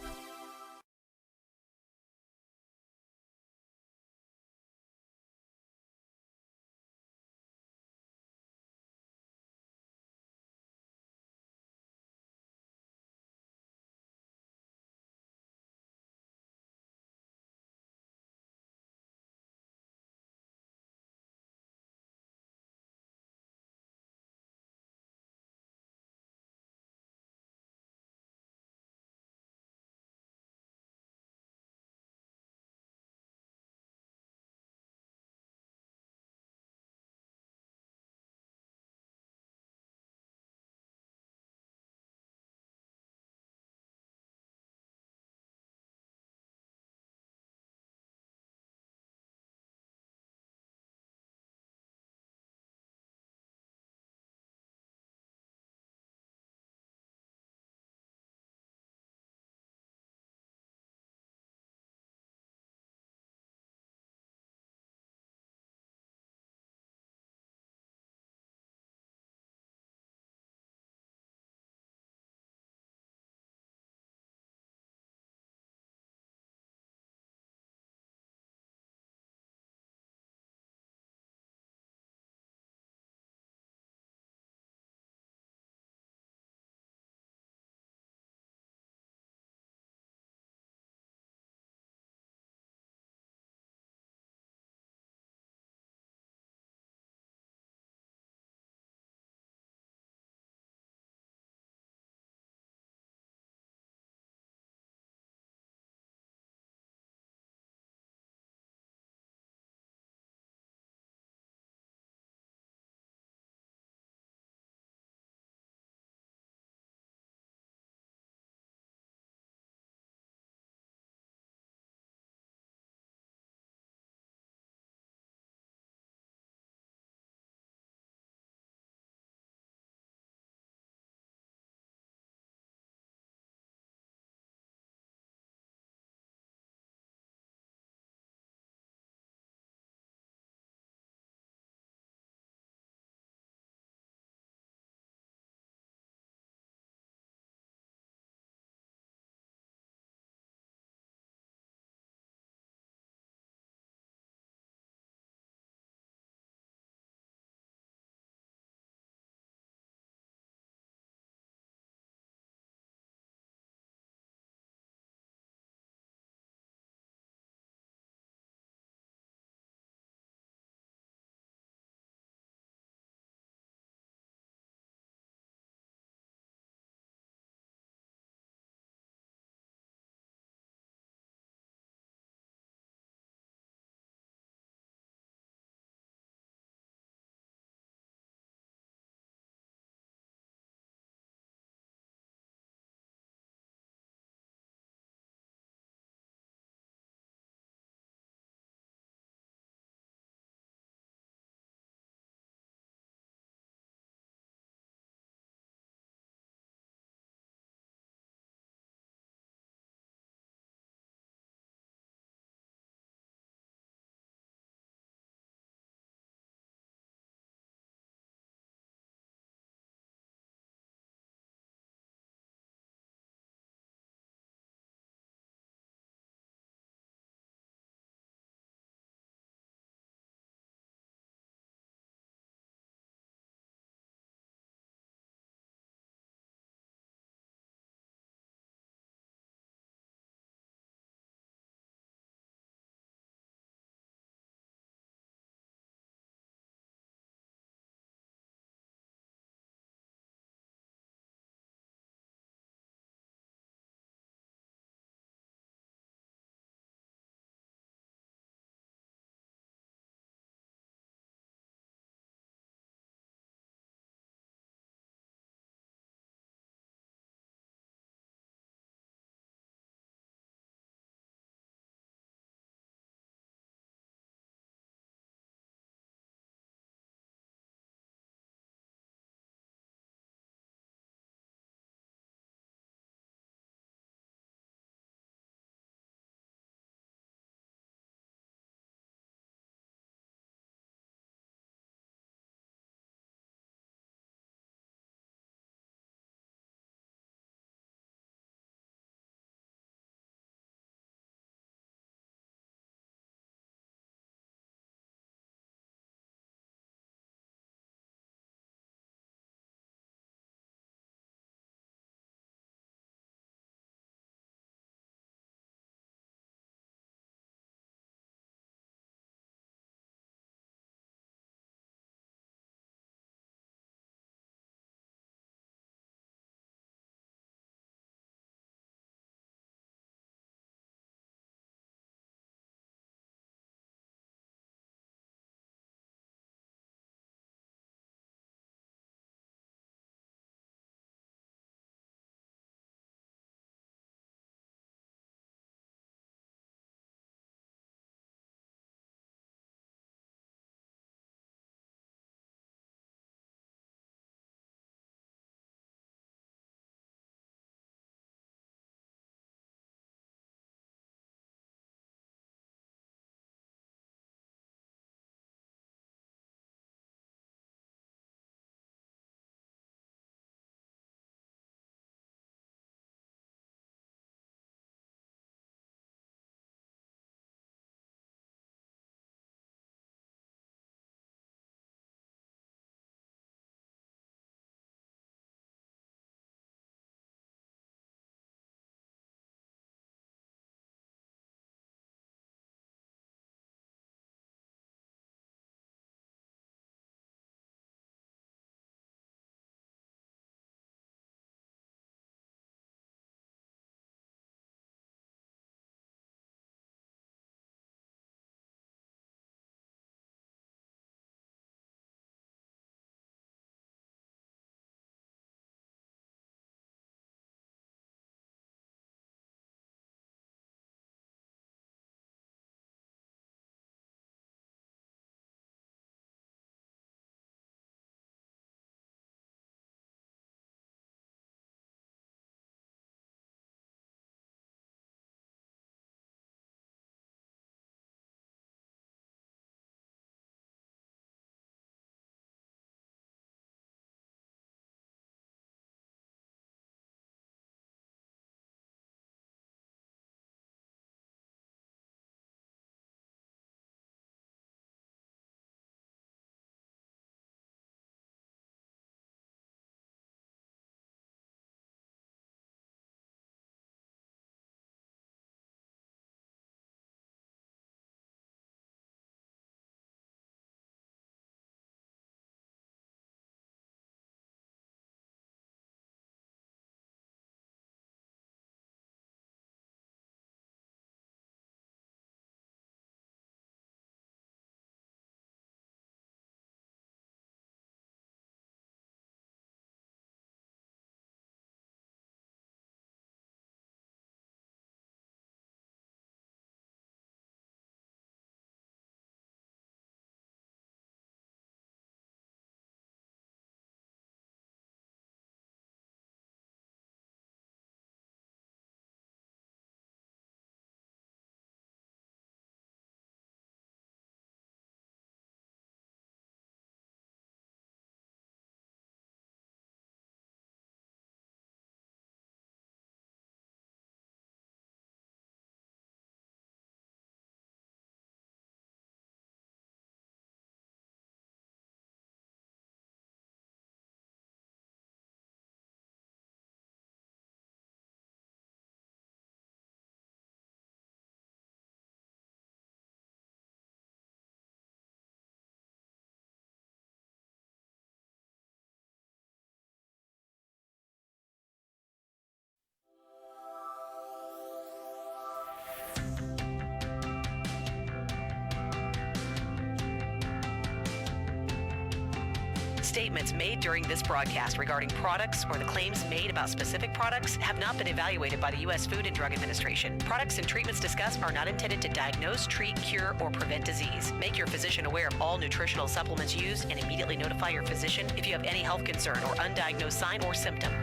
Statements made during this broadcast regarding products or the claims made about specific products have not been evaluated by the U.S. Food and Drug Administration. Products and treatments discussed are not intended to diagnose, treat, cure, or prevent disease. Make your physician aware of all nutritional supplements used and immediately notify your physician if you have any health concern or undiagnosed sign or symptom.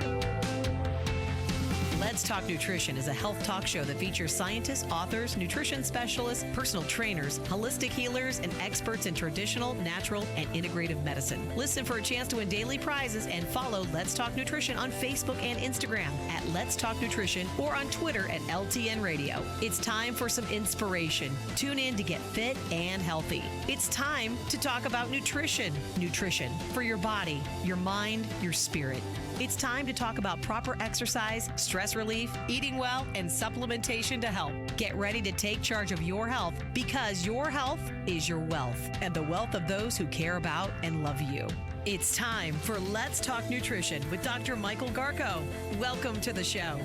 Let's Talk Nutrition is a health talk show that features scientists, authors, nutrition specialists, personal trainers, holistic healers, and experts in traditional, natural, and integrative medicine. Listen for a chance to win daily prizes and follow Let's Talk Nutrition on Facebook and Instagram at Let's Talk Nutrition or on Twitter at LTN Radio. It's time for some inspiration. Tune in to get fit and healthy. It's time to talk about nutrition. Nutrition for your body, your mind, your spirit. It's time to talk about proper exercise, stress relief, eating well, and supplementation to help. Get ready to take charge of your health because your health is your wealth and the wealth of those who care about and love you. It's time for Let's Talk Nutrition with Dr. Michael Garko. Welcome to the show.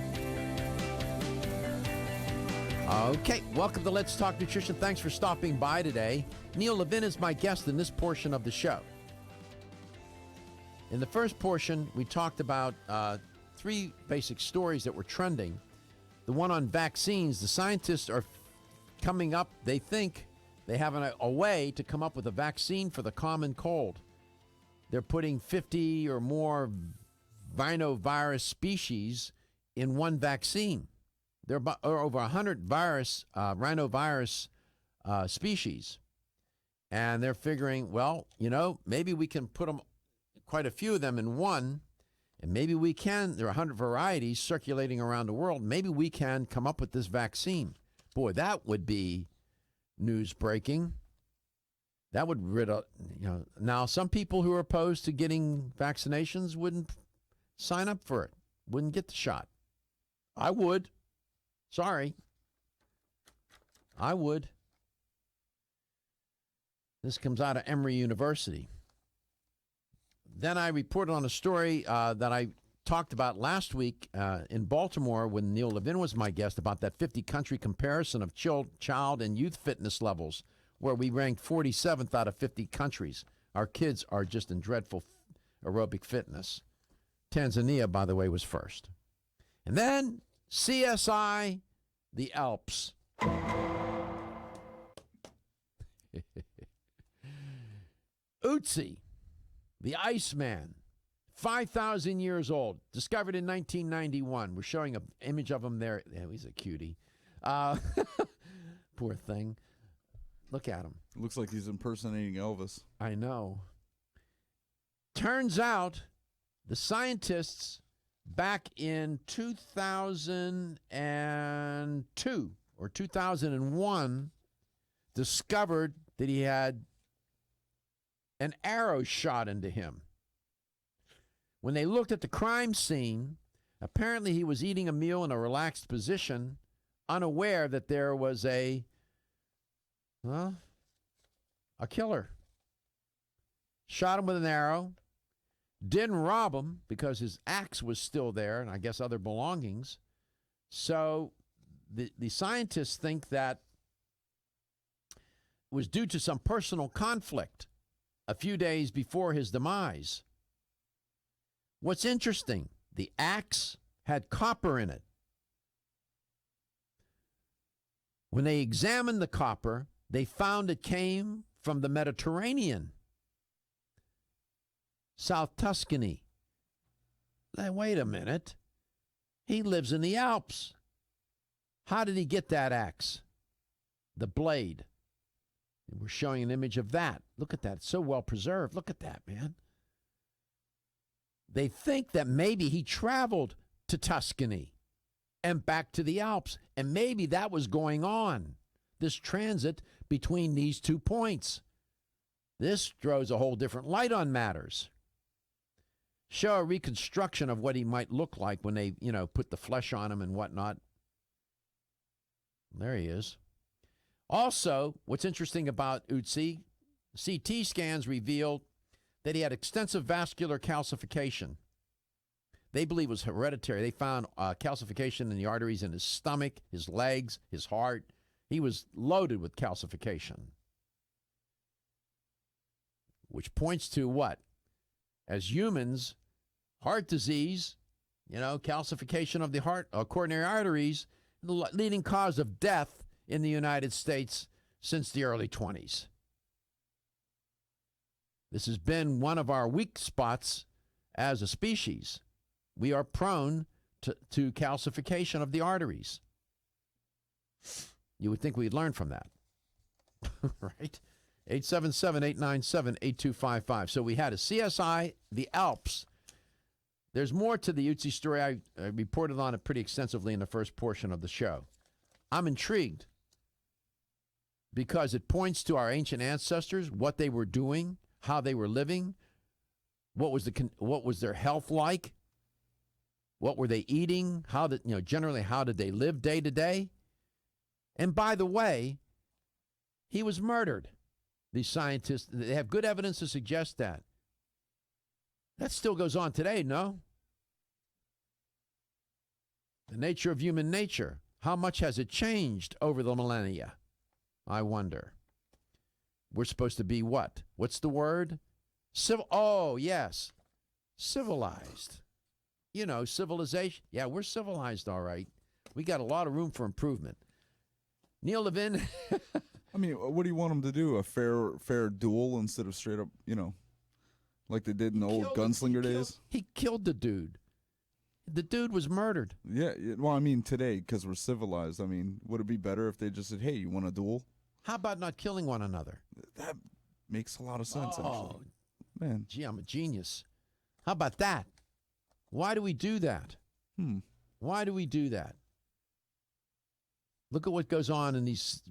Okay, welcome to Let's Talk Nutrition. Thanks for stopping by today. Neil Levin is my guest in this portion of the show. In the first portion, we talked about three basic stories that were trending. The one on vaccines, the scientists are coming up, they think they have a way to come up with a vaccine for the common cold. They're putting 50 or more rhinovirus species in one vaccine. There are over 100 rhinovirus species. And they're figuring, well, maybe we can put them, quite a few of them in one, and maybe we can, there are 100 varieties circulating around the world, maybe we can come up with this vaccine. Boy, that would be news breaking. That would now some people who are opposed to getting vaccinations wouldn't sign up for it, wouldn't get the shot. I would. Sorry. I would. This comes out of Emory University. Then I reported on a story that I talked about last week in Baltimore when Neil Levin was my guest about that 50-country comparison of child and youth fitness levels, where we ranked 47th out of 50 countries. Our kids are just in dreadful aerobic fitness. Tanzania, by the way, was first. And then CSI, the ALPS. Otzi, the Iceman, 5,000 years old, discovered in 1991. We're showing an image of him there. Yeah, he's a cutie. Poor thing. Look at him. Looks like he's impersonating Elvis. I know. Turns out the scientists back in 2002 or 2001 discovered that he had an arrow shot into him. When they looked at the crime scene, apparently he was eating a meal in a relaxed position, unaware that there was a killer. Shot him with an arrow, didn't rob him because his axe was still there and I guess other belongings. So the scientists think that it was due to some personal conflict a few days before his demise. What's interesting, the axe had copper in it. When they examined the copper, they found it came from the Mediterranean, South Tuscany. Now, wait a minute. He lives in the Alps. How did he get that axe? The blade. And we're showing an image of that. Look at that. It's so well preserved. Look at that, man. They think that maybe he traveled to Tuscany and back to the Alps, and maybe that was going on, this transit between these 2 points. This throws a whole different light on matters. Show a reconstruction of what he might look like when they, put the flesh on him and whatnot. There he is. Also, what's interesting about Otzi, CT scans revealed that he had extensive vascular calcification. They believe it was hereditary. They found calcification in the arteries in his stomach, his legs, his heart. He was loaded with calcification. Which points to what? As humans, heart disease, calcification of the heart, coronary arteries, the leading cause of death in the United States since the early 20s. This has been one of our weak spots as a species. We are prone to calcification of the arteries. You would think we'd learn from that, right? 877-897-8255. So we had a CSI, the ALPS. There's more to the Otzi story. I reported on it pretty extensively in the first portion of the show. I'm intrigued because it points to our ancient ancestors, what they were doing, how they were living, what was their health like, what were they eating, generally how did they live day to day. And by the way, he was murdered. These scientists, they have good evidence to suggest that. That still goes on today, no? The nature of human nature. How much has it changed over the millennia? I wonder. We're supposed to be what? What's the word? Oh, yes. Civilized. Civilization. Yeah, we're civilized, all right. We got a lot of room for improvement. Neil Levin. I mean, what do you want them to do? A fair duel instead of straight up, like they did in the old gunslinger days? He killed the dude. The dude was murdered. Yeah, well, I mean, today, because we're civilized, I mean, would it be better if they just said, hey, you want a duel? How about not killing one another? That makes a lot of sense, Oh, actually. Man. Gee, I'm a genius. How about that? Why do we do that? Why do we do that? Look at what goes on in these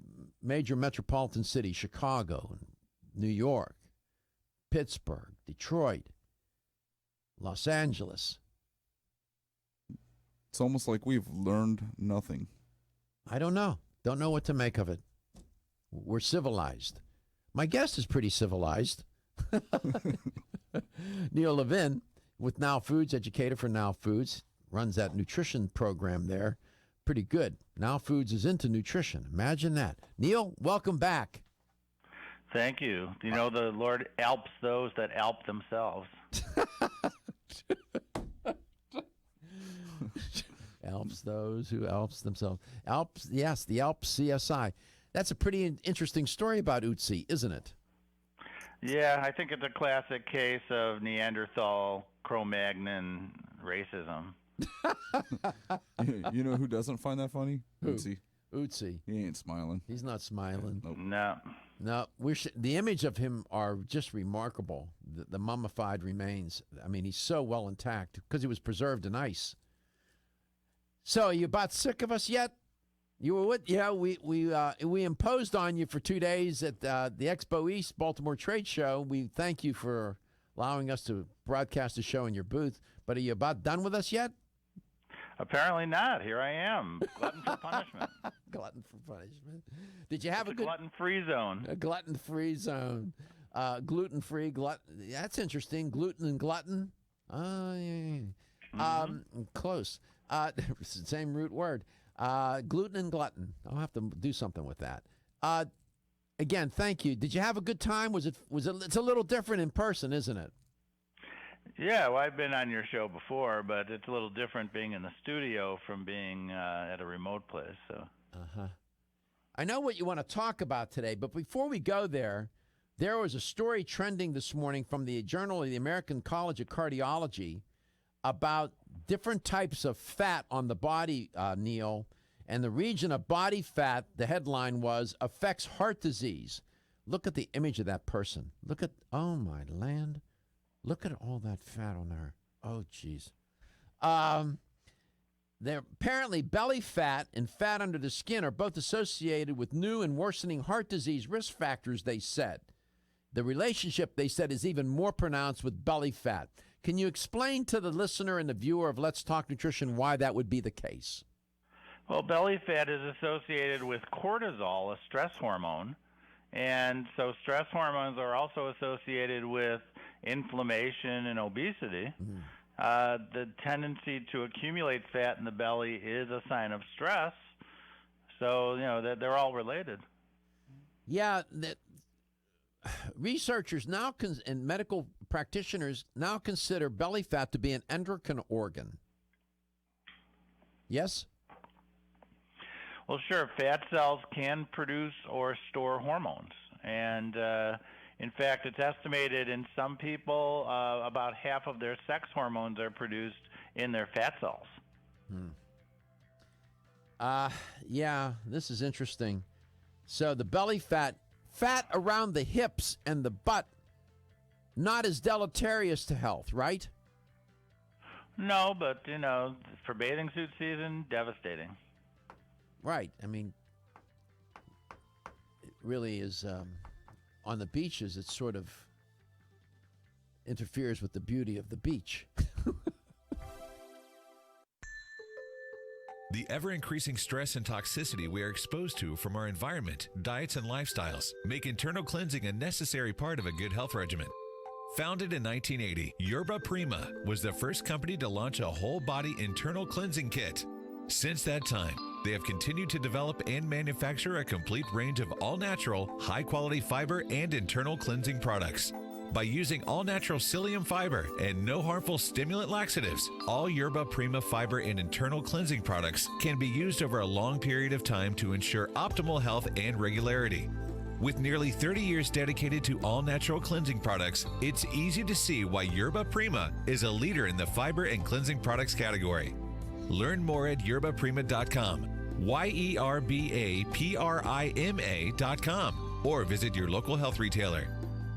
major metropolitan cities, Chicago, New York, Pittsburgh, Detroit, Los Angeles. It's almost like we've learned nothing. I don't know. Don't know what to make of it. We're civilized. My guest is pretty civilized. Neil Levin with Now Foods, educator for Now Foods, runs that nutrition program there. Pretty good. Now Foods is into nutrition. Imagine that. Neil, welcome back. Thank you. Do you know the Lord ALPS those that ALP themselves? ALPS those who ALPS themselves. ALPS, yes, the ALPS CSI. That's a pretty interesting story about Otzi, isn't it? Yeah, I think it's a classic case of Neanderthal Cro-Magnon racism. You know who doesn't find that funny? Who? Otzi. He ain't smiling. He's not smiling. Nope. No. The image of him are just remarkable. The mummified remains. I mean, he's so well intact because he was preserved in ice. So, are you about sick of us yet? You were with, we imposed on you for 2 days at the Expo East Baltimore Trade Show. We thank you for allowing us to broadcast the show in your booth. But are you about done with us yet? Apparently not. Here I am, glutton for punishment. Glutton for punishment. Did you have a good glutton-free zone? A glutton-free zone. Gluten-free, that's interesting. Gluten and glutton. Close. Same root word. Gluten and glutton. I'll have to do something with that. Again, thank you. Did you have a good time? Was it? It's a little different in person, isn't it? Yeah, well, I've been on your show before, but it's a little different being in the studio from being at a remote place. So. I know what you want to talk about today, but before we go there was a story trending this morning from the Journal of the American College of Cardiology about different types of fat on the body, Neil, and the region of body fat, the headline was, affects heart disease. Look at the image of that person. Oh, my land. Look at all that fat on her. Oh, geez. Apparently, belly fat and fat under the skin are both associated with new and worsening heart disease risk factors, they said. The relationship, they said, is even more pronounced with belly fat. Can you explain to the listener and the viewer of Let's Talk Nutrition why that would be the case? Well, belly fat is associated with cortisol, a stress hormone. And so stress hormones are also associated with inflammation and obesity. The tendency to accumulate fat in the belly is a sign of stress. So, they're all related. Yeah, researchers now and medical practitioners now consider belly fat to be an endocrine organ. Yes? Well, sure. Fat cells can produce or store hormones. And in fact, it's estimated in some people about half of their sex hormones are produced in their fat cells. Yeah, this is interesting. So the belly fat around the hips and the butt, not as deleterious to health, right? No, but, for bathing suit season, devastating. Right. I mean, it really is, on the beaches, it sort of interferes with the beauty of the beach. The ever-increasing stress and toxicity we are exposed to from our environment, diets, and lifestyles make internal cleansing a necessary part of a good health regimen. Founded in 1980, Yerba Prima was the first company to launch a whole-body internal cleansing kit. Since that time, they have continued to develop and manufacture a complete range of all-natural, high-quality fiber and internal cleansing products. By using all-natural psyllium fiber and no harmful stimulant laxatives, all Yerba Prima fiber and internal cleansing products can be used over a long period of time to ensure optimal health and regularity. With nearly 30 years dedicated to all-natural cleansing products, it's easy to see why Yerba Prima is a leader in the fiber and cleansing products category. Learn more at yerbaprima.com, YERBAPRIMA.com, or visit your local health retailer.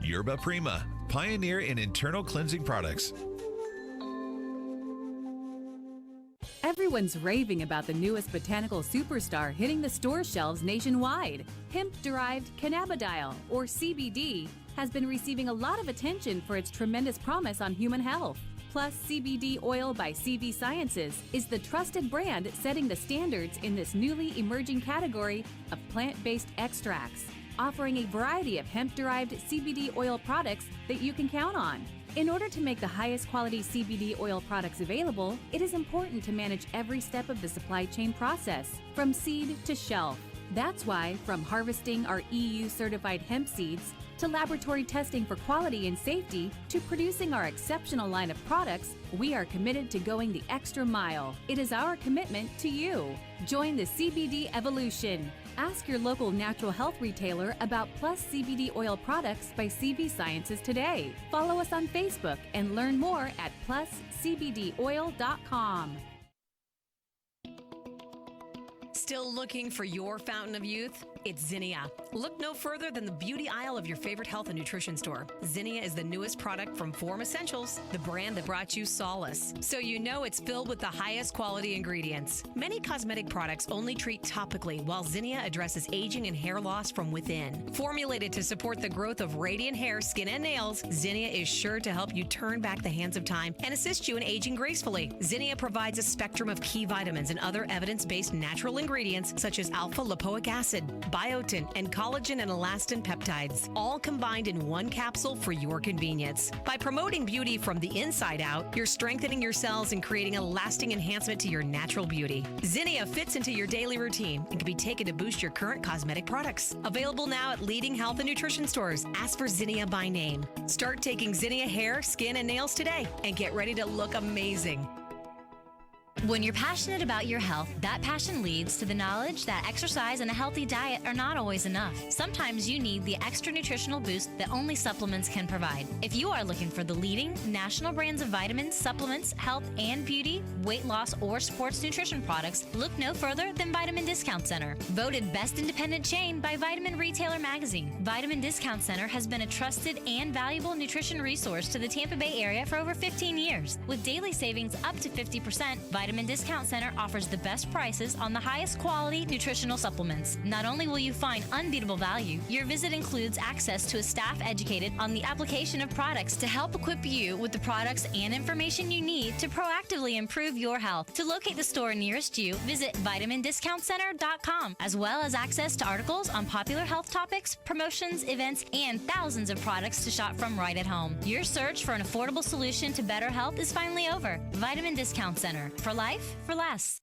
Yerba Prima, pioneer in internal cleansing products. Everyone's raving about the newest botanical superstar hitting the store shelves nationwide. Hemp-derived cannabidiol, or CBD, has been receiving a lot of attention for its tremendous promise on human health. Plus, CBD Oil by CV Sciences is the trusted brand setting the standards in this newly emerging category of plant-based extracts, offering a variety of hemp-derived CBD oil products that you can count on. In order to make the highest quality CBD oil products available, it is important to manage every step of the supply chain process, from seed to shelf. That's why, from harvesting our EU-certified hemp seeds, to laboratory testing for quality and safety, to producing our exceptional line of products, we are committed to going the extra mile. It is our commitment to you. Join the CBD evolution. Ask your local natural health retailer about Plus CBD oil products by CV Sciences today. Follow us on Facebook and learn more at pluscbdoil.com. Still looking for your fountain of youth? It's Zinnia. Look no further than the beauty aisle of your favorite health and nutrition store. Zinnia is the newest product from Form Essentials, the brand that brought you solace. So you know it's filled with the highest quality ingredients. Many cosmetic products only treat topically, while Zinnia addresses aging and hair loss from within. Formulated to support the growth of radiant hair, skin, and nails, Zinnia is sure to help you turn back the hands of time and assist you in aging gracefully. Zinnia provides a spectrum of key vitamins and other evidence-based natural ingredients such as alpha-lipoic acid, biotin, and collagen and elastin peptides, all combined in one capsule for your convenience. By promoting beauty from the inside out, you're strengthening your cells and creating a lasting enhancement to your natural beauty. Zinnia fits into your daily routine and can be taken to boost your current cosmetic products. Available now at leading health and nutrition stores. Ask for Zinnia by name. Start taking Zinnia hair, skin, and nails today and get ready to look amazing. When you're passionate about your health, that passion leads to the knowledge that exercise and a healthy diet are not always enough. Sometimes you need the extra nutritional boost that only supplements can provide. If you are looking for the leading national brands of vitamins, supplements, health and beauty, weight loss, or sports nutrition products, look no further than Vitamin Discount Center. Voted best independent chain by Vitamin Retailer Magazine, Vitamin Discount Center has been a trusted and valuable nutrition resource to the Tampa Bay area for over 15 years. With daily savings up to 50%, Vitamin Discount Center offers the best prices on the highest quality nutritional supplements. Not only will you find unbeatable value, your visit includes access to a staff educated on the application of products to help equip you with the products and information you need to proactively improve your health. To locate the store nearest you, visit vitamindiscountcenter.com, as well as access to articles on popular health topics, promotions, events, and thousands of products to shop from right at home. Your search for an affordable solution to better health is finally over. Vitamin Discount Center. For life, for less.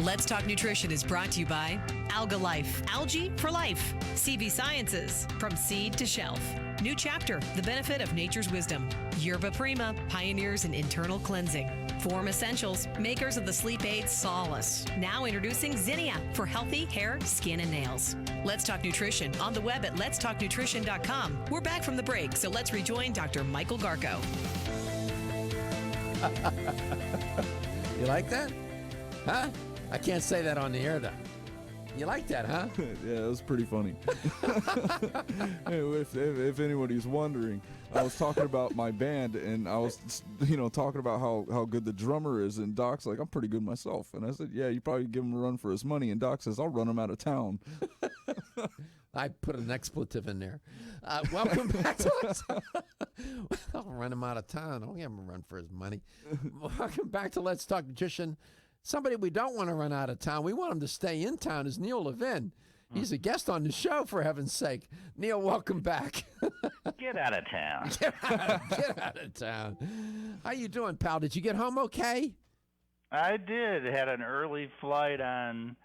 Let's Talk Nutrition is brought to you by Alga Life, Algae for Life, CV Sciences, From Seed to Shelf, New Chapter, The Benefit of Nature's Wisdom, Yerba Prima, Pioneers in Internal Cleansing, Form Essentials, makers of the sleep aid Solace. Now introducing Zinnia for healthy hair, skin, and nails. Let's Talk Nutrition on the web at letstalknutrition.com. We're back from the break, so let's rejoin Dr. Michael Garko. You like that? Huh? I can't say that on the air, though. You like that, huh? Yeah, it was pretty funny. if anybody's wondering, I was talking about my band, and I was, talking about how good the drummer is, and Doc's like, I'm pretty good myself. And I said, yeah, you probably give him a run for his money. And Doc says, I'll run him out of town. I put an expletive in there. Welcome back to Let's I'll run him out of town. I'll give him a run for his money. Welcome back to Let's Talk Nutrition. Somebody we don't want to run out of town. We want him to stay in town is Neil Levin. He's a guest on the show, for heaven's sake. Neil, welcome back. Get out of town. Get out of town. How you doing, pal? Did you get home okay? I did. Had an early flight on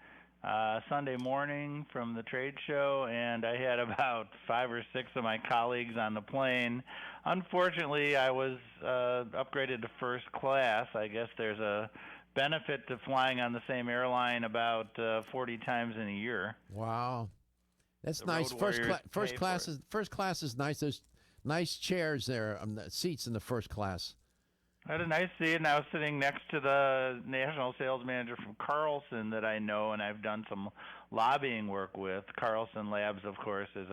Sunday morning from the trade show, and I had about 5 or 6 of my colleagues on the plane. Unfortunately, I was upgraded to first class. I guess there's a benefit to flying on the same airline about 40 times in a year. Wow, that's The nice. road First class is nice. There's nice chairs there, the seats in the first class. I had a nice seat, and I was sitting next to the national sales manager from Carlson that I know, and I've done some lobbying work with. Carlson Labs, of course, is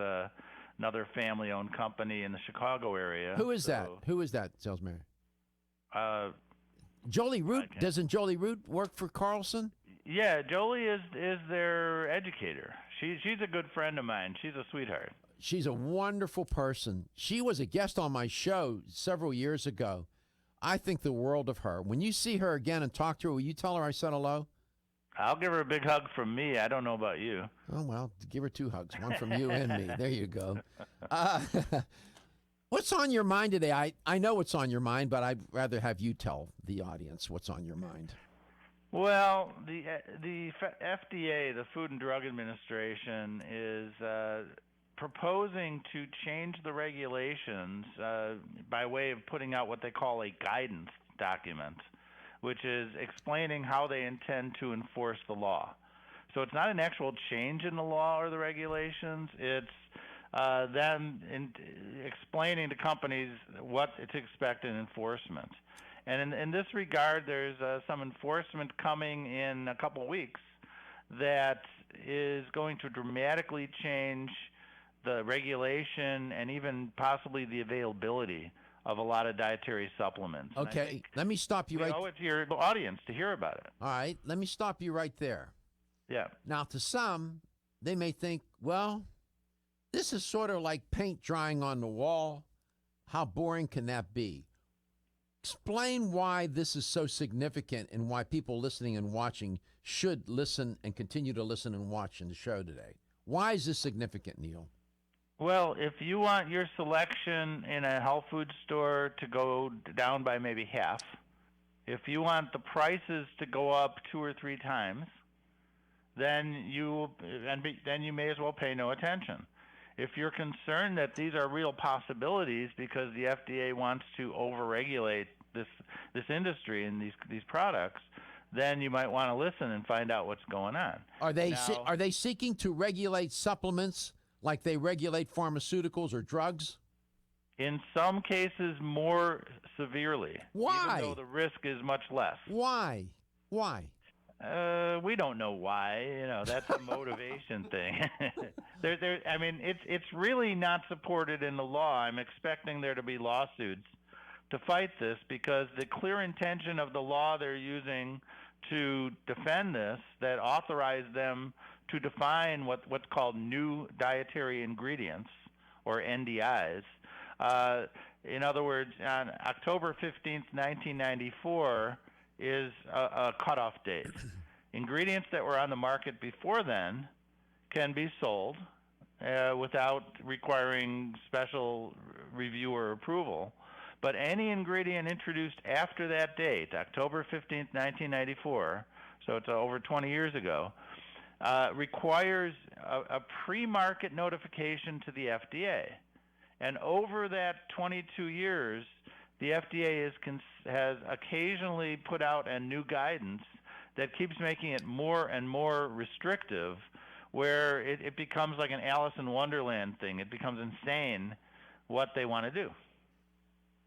another family-owned company in the Chicago area. Who is that? Who is that sales manager? Jolie Root. Doesn't Jolie Root work for Carlson? Yeah, Jolie is their educator. She's a good friend of mine. She's a sweetheart. She's a wonderful person. She was a guest on my show several years ago. I think the world of her. When you see her again and talk to her, will you tell her I said hello? I'll give her a big hug from me. I don't know about you. Oh, well, give her 2 hugs, one from you and me. There you go. What's on your mind today? I know what's on your mind, but I'd rather have you tell the audience what's on your mind. Well, the FDA, the Food and Drug Administration, is proposing to change the regulations by way of putting out what they call a guidance document, which is explaining how they intend to enforce the law. So it's not an actual change in the law or the regulations. It's them explaining to companies what to expect in enforcement. And in this regard, there's some enforcement coming in a couple of weeks that is going to dramatically change the regulation and even possibly the availability of a lot of dietary supplements. Okay, let me stop you right there. We owe it to your audience to hear about it. All right, let me stop you right there. Yeah. Now, to some, they may think, well, this is sort of like paint drying on the wall. How boring can that be? Explain why this is so significant and why people listening and watching should listen and continue to listen and watch in the show today. Why is this significant, Neil? Well, if you want your selection in a health food store to go down by maybe half, if you want the prices to go up 2 or 3 times, then you may as well pay no attention. If you're concerned that these are real possibilities because the FDA wants to overregulate this industry and these products, then you might want to listen and find out what's going on. Are they seeking to regulate supplements like they regulate pharmaceuticals or drugs? In some cases, more severely. Why? Even though the risk is much less. Why? We don't know why. That's a motivation thing. I mean, it's really not supported in the law. I'm expecting there to be lawsuits to fight this because the clear intention of the law they're using to defend this, that authorize them to define what's called new dietary ingredients, or NDIs. In other words, on October 15th, 1994 is a cutoff date. Ingredients that were on the market before then can be sold without requiring special review or approval. But any ingredient introduced after that date, October 15th, 1994, so it's over 20 years ago, requires a pre-market notification to the FDA. And over that 22 years, the FDA has occasionally put out a new guidance that keeps making it more and more restrictive, where it becomes like an Alice in Wonderland thing. It becomes insane what they want to do.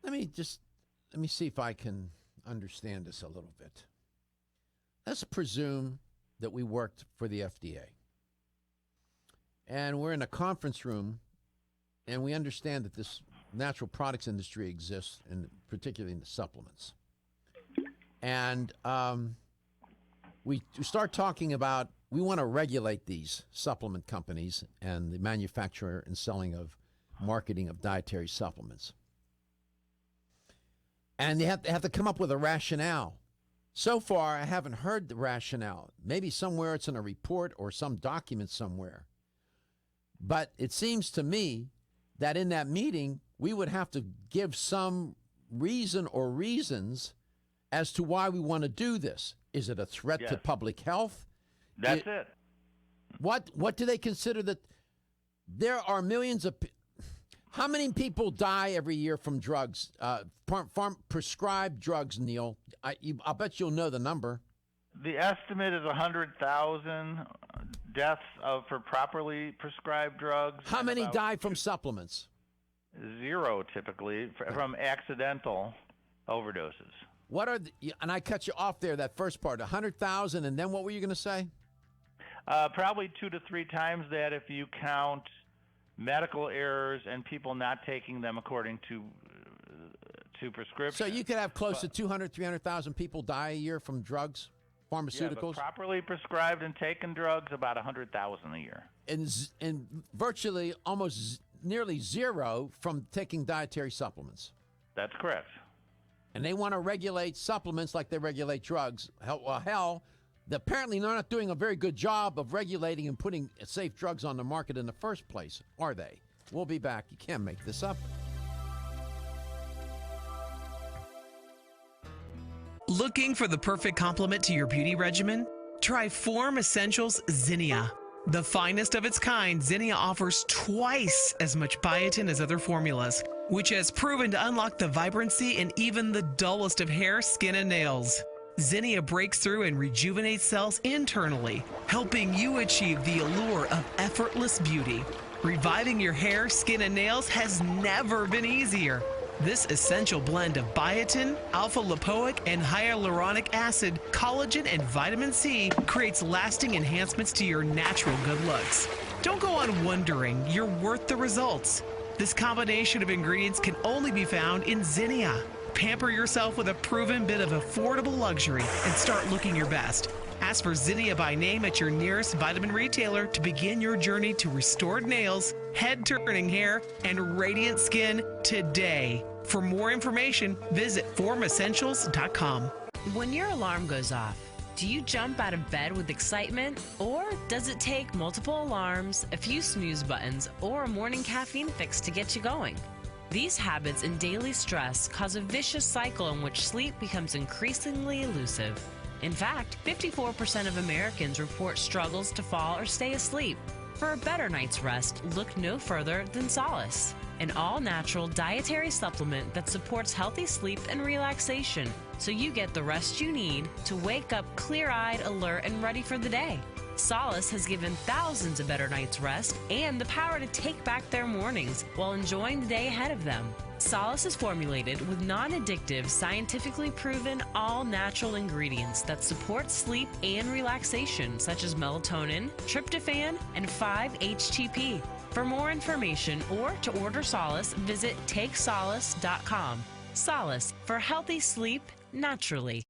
Let me see if I can understand this a little bit. Let's presume that we worked for the FDA. And we're in a conference room, and we understand that this natural products industry exists, and particularly in the supplements. And we start talking about we want to regulate these supplement companies and the manufacturer and selling of marketing of dietary supplements. And they have to come up with a rationale. So far, I haven't heard the rationale. Maybe somewhere it's in a report or some document somewhere. But it seems to me that in that meeting, we would have to give some reason or reasons as to why we want to do this. Is it a threat to public health? That's it. What do they consider that there are millions of how many people die every year from drugs, prescribed drugs, Neil? I'll bet you'll know the number. The estimate is 100,000 deaths for properly prescribed drugs. How many die from supplements? 0 typically from accidental overdoses. What are and I cut you off there, that first part, 100,000, and then what were you going to say? Probably 2 to 3 times that if you count medical errors and people not taking them according to prescription. So you could have close to 200, 300,000 people die a year from drugs, pharmaceuticals? Yeah, but properly prescribed and taken drugs, about 100,000 a year. And virtually almost nearly 0 from taking dietary supplements. That's correct. And they want to regulate supplements like they regulate drugs. Hell, apparently they're not doing a very good job of regulating and putting safe drugs on the market in the first place, are they? We'll be back. You can't make this up. Looking for the perfect complement to your beauty regimen? Try Form Essentials Zinnia. The finest of its kind, Zinnia offers twice as much biotin as other formulas, which has proven to unlock the vibrancy in even the dullest of hair, skin, and nails. Zinnia breaks through and rejuvenates cells internally, helping you achieve the allure of effortless beauty. Reviving your hair, skin, and nails has never been easier. This essential blend of biotin, alpha-lipoic, and hyaluronic acid, collagen, and vitamin C creates lasting enhancements to your natural good looks. Don't go on wondering. You're worth the results. This combination of ingredients can only be found in Zinnia. Pamper yourself with a proven bit of affordable luxury and start looking your best. Ask for Zinnia by name at your nearest vitamin retailer to begin your journey to restored nails, head-turning hair, and radiant skin today. For more information, visit formessentials.com. When your alarm goes off, do you jump out of bed with excitement? Or does it take multiple alarms, a few snooze buttons, or a morning caffeine fix to get you going? These habits and daily stress cause a vicious cycle in which sleep becomes increasingly elusive. In fact, 54% of Americans report struggles to fall or stay asleep. For a better night's rest, look no further than Solace, an all-natural dietary supplement that supports healthy sleep and relaxation, so you get the rest you need to wake up clear-eyed, alert, and ready for the day. Solace has given thousands a better night's rest and the power to take back their mornings while enjoying the day ahead of them. Solace is formulated with non-addictive, scientifically proven, all-natural ingredients that support sleep and relaxation, such as melatonin, tryptophan, and 5-HTP. For more information or to order Solace, visit takesolace.com. Solace for healthy sleep naturally.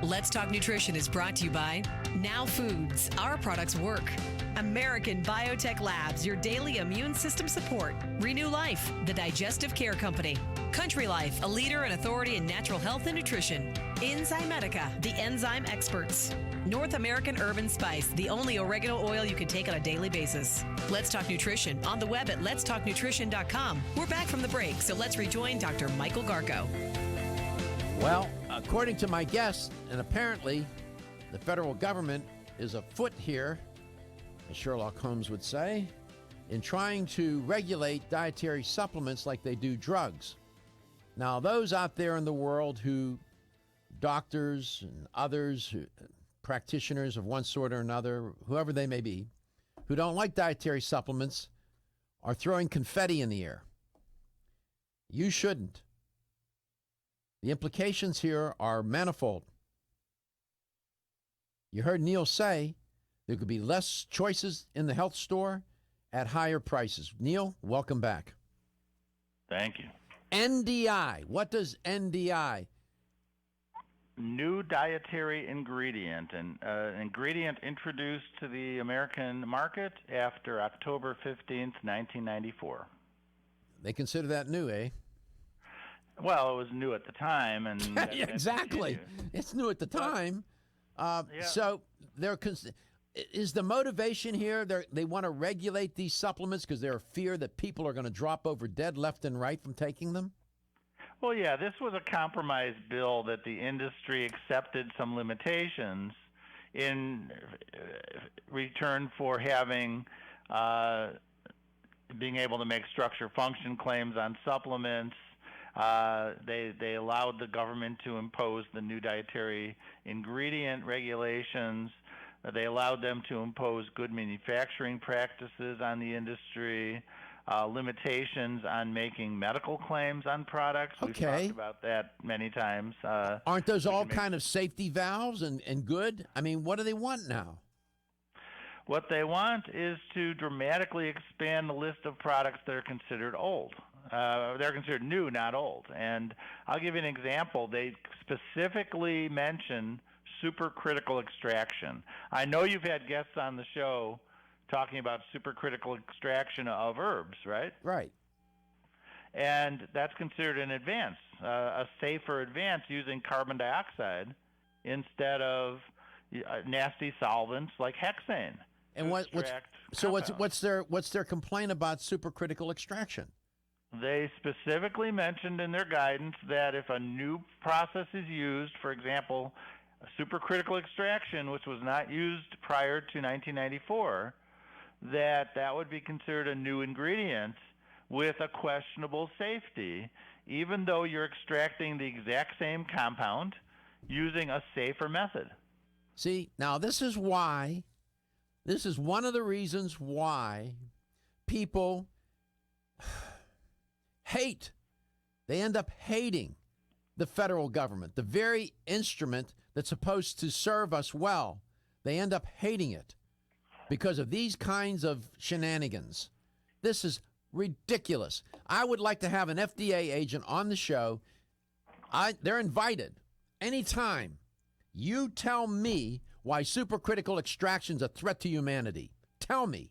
Let's Talk Nutrition is brought to you by Now Foods. Our products work. American Biotech Labs, your daily immune system support. Renew Life, the digestive care company. Country Life, a leader and authority in natural health and nutrition. Enzymedica, the enzyme experts. North American Herb and Spice, the only oregano oil you can take on a daily basis. Let's Talk Nutrition on the web at letstalknutrition.com. We're back from the break, so let's rejoin Dr. Michael Garko. Well, according to my guest, and apparently the federal government is afoot here, as Sherlock Holmes would say, in trying to regulate dietary supplements like they do drugs. Now, those out there in the world who, doctors and others, practitioners of one sort or another, whoever they may be, who don't like dietary supplements, are throwing confetti in the air. You shouldn't. The implications here are manifold. You heard Neil say there could be less choices in the health store at higher prices. Neil, welcome back. Thank you. NDI. What does NDI? New dietary ingredient, an ingredient introduced to the American market after October 15th, 1994. They consider that new, eh? Well, it was new at the time, and yeah, exactly. It's new at the time. So is the motivation here? They want to regulate these supplements because they're fear that people are going to drop over dead left and right from taking them? Well, yeah, this was a compromise bill that the industry accepted some limitations in return for having being able to make structure function claims on supplements. They allowed the government to impose the new dietary ingredient regulations. They allowed them to impose good manufacturing practices on the industry, limitations on making medical claims on products. We've talked about that many times. Aren't those all kind of safety valves and good? I mean, what do they want now? What they want is to dramatically expand the list of products that are considered old. They're considered new, not old. And I'll give you an example. They specifically mention supercritical extraction. I know you've had guests on the show talking about supercritical extraction of herbs, right? Right. And that's considered an advance, a safer advance using carbon dioxide instead of nasty solvents like hexane. And what's their complaint about supercritical extraction? They specifically mentioned in their guidance that if a new process is used, for example, supercritical extraction, which was not used prior to 1994, that would be considered a new ingredient with a questionable safety, even though you're extracting the exact same compound using a safer method. See, now this is one of the reasons why people they end up hating the federal government, the very instrument that's supposed to serve us well. They end up hating it because of these kinds of shenanigans. This is ridiculous. I would like to have an FDA agent on the show. They're invited anytime. You tell me why supercritical extraction is a threat to humanity. Tell me.